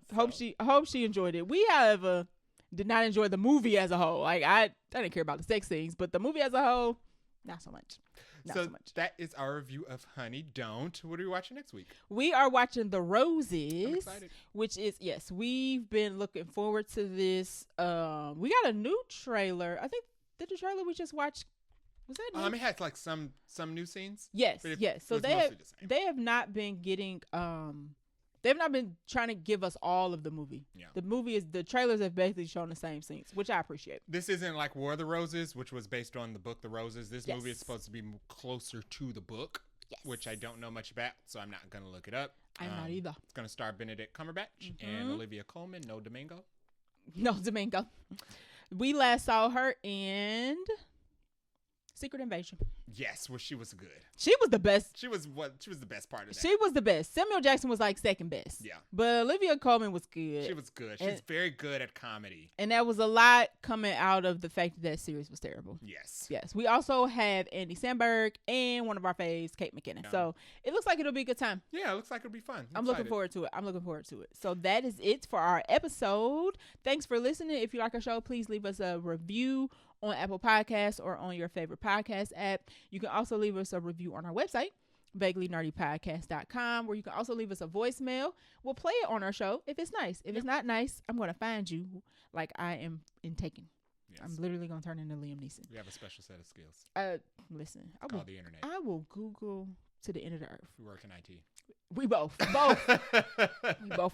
I hope she enjoyed it. We, however, did not enjoy the movie as a whole. Like I didn't care about the sex scenes, but the movie as a whole, not so much. So that is our review of Honey Don't. What are we watching next week? We are watching The Roses. I'm excited. Which is, we've been looking forward to this. We got a new trailer. I think the trailer we just watched, was that new? It has like some new scenes. Yes. So they have not been getting they've not been trying to give us all of the movie. Yeah. The trailers have basically shown the same scenes, which I appreciate. This isn't like War of the Roses, which was based on the book The Roses. This movie is supposed to be closer to the book, which I don't know much about, so I'm not going to look it up. I'm not either. It's going to star Benedict Cumberbatch and Olivia Colman. No Domingo. We last saw her in Secret Invasion. Yes, well, she was good. She was the best. She was the best part of that. She was the best. Samuel Jackson was like second best. Yeah. But Olivia Colman was good. She was good. She's very good at comedy. And that was a lot coming out of the fact that series was terrible. Yes. We also have Andy Samberg and one of our faves, Kate McKinnon. Yeah. So it looks like it'll be a good time. Yeah, it looks like it'll be fun. I'm looking forward to it. So that is it for our episode. Thanks for listening. If you like our show, please leave us a review on Apple Podcasts or on your favorite podcast app. You can also leave us a review on our website, vaguelynerdypodcast.com, where you can also leave us a voicemail. We'll play it on our show if it's nice. If it's not nice, I'm going to find you like I am in Taken. Yes. I'm literally going to turn into Liam Neeson. We have a special set of skills. Listen. Called the internet. I will Google to the end of the earth. We work in IT. We both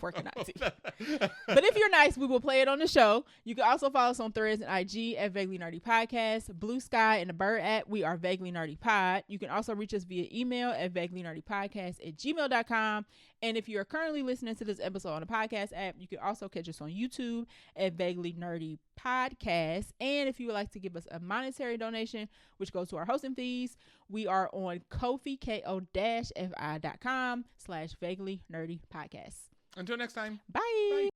work in IT. But if you're nice, we will play it on the show. You can also follow us on Threads and IG at Vaguely Nerdy Podcast, Blue Sky, and the Bird app. We are Vaguely Nerdy Pod. You can also reach us via email at vaguelynerdypodcast@gmail.com. And if you are currently listening to this episode on the podcast app, you can also catch us on YouTube at Vaguely Nerdy Podcast. And if you would like to give us a monetary donation, which goes to our hosting fees, we are on Ko-fi, ko-fi.com/Vaguely Nerdy Podcast. Until next time. Bye.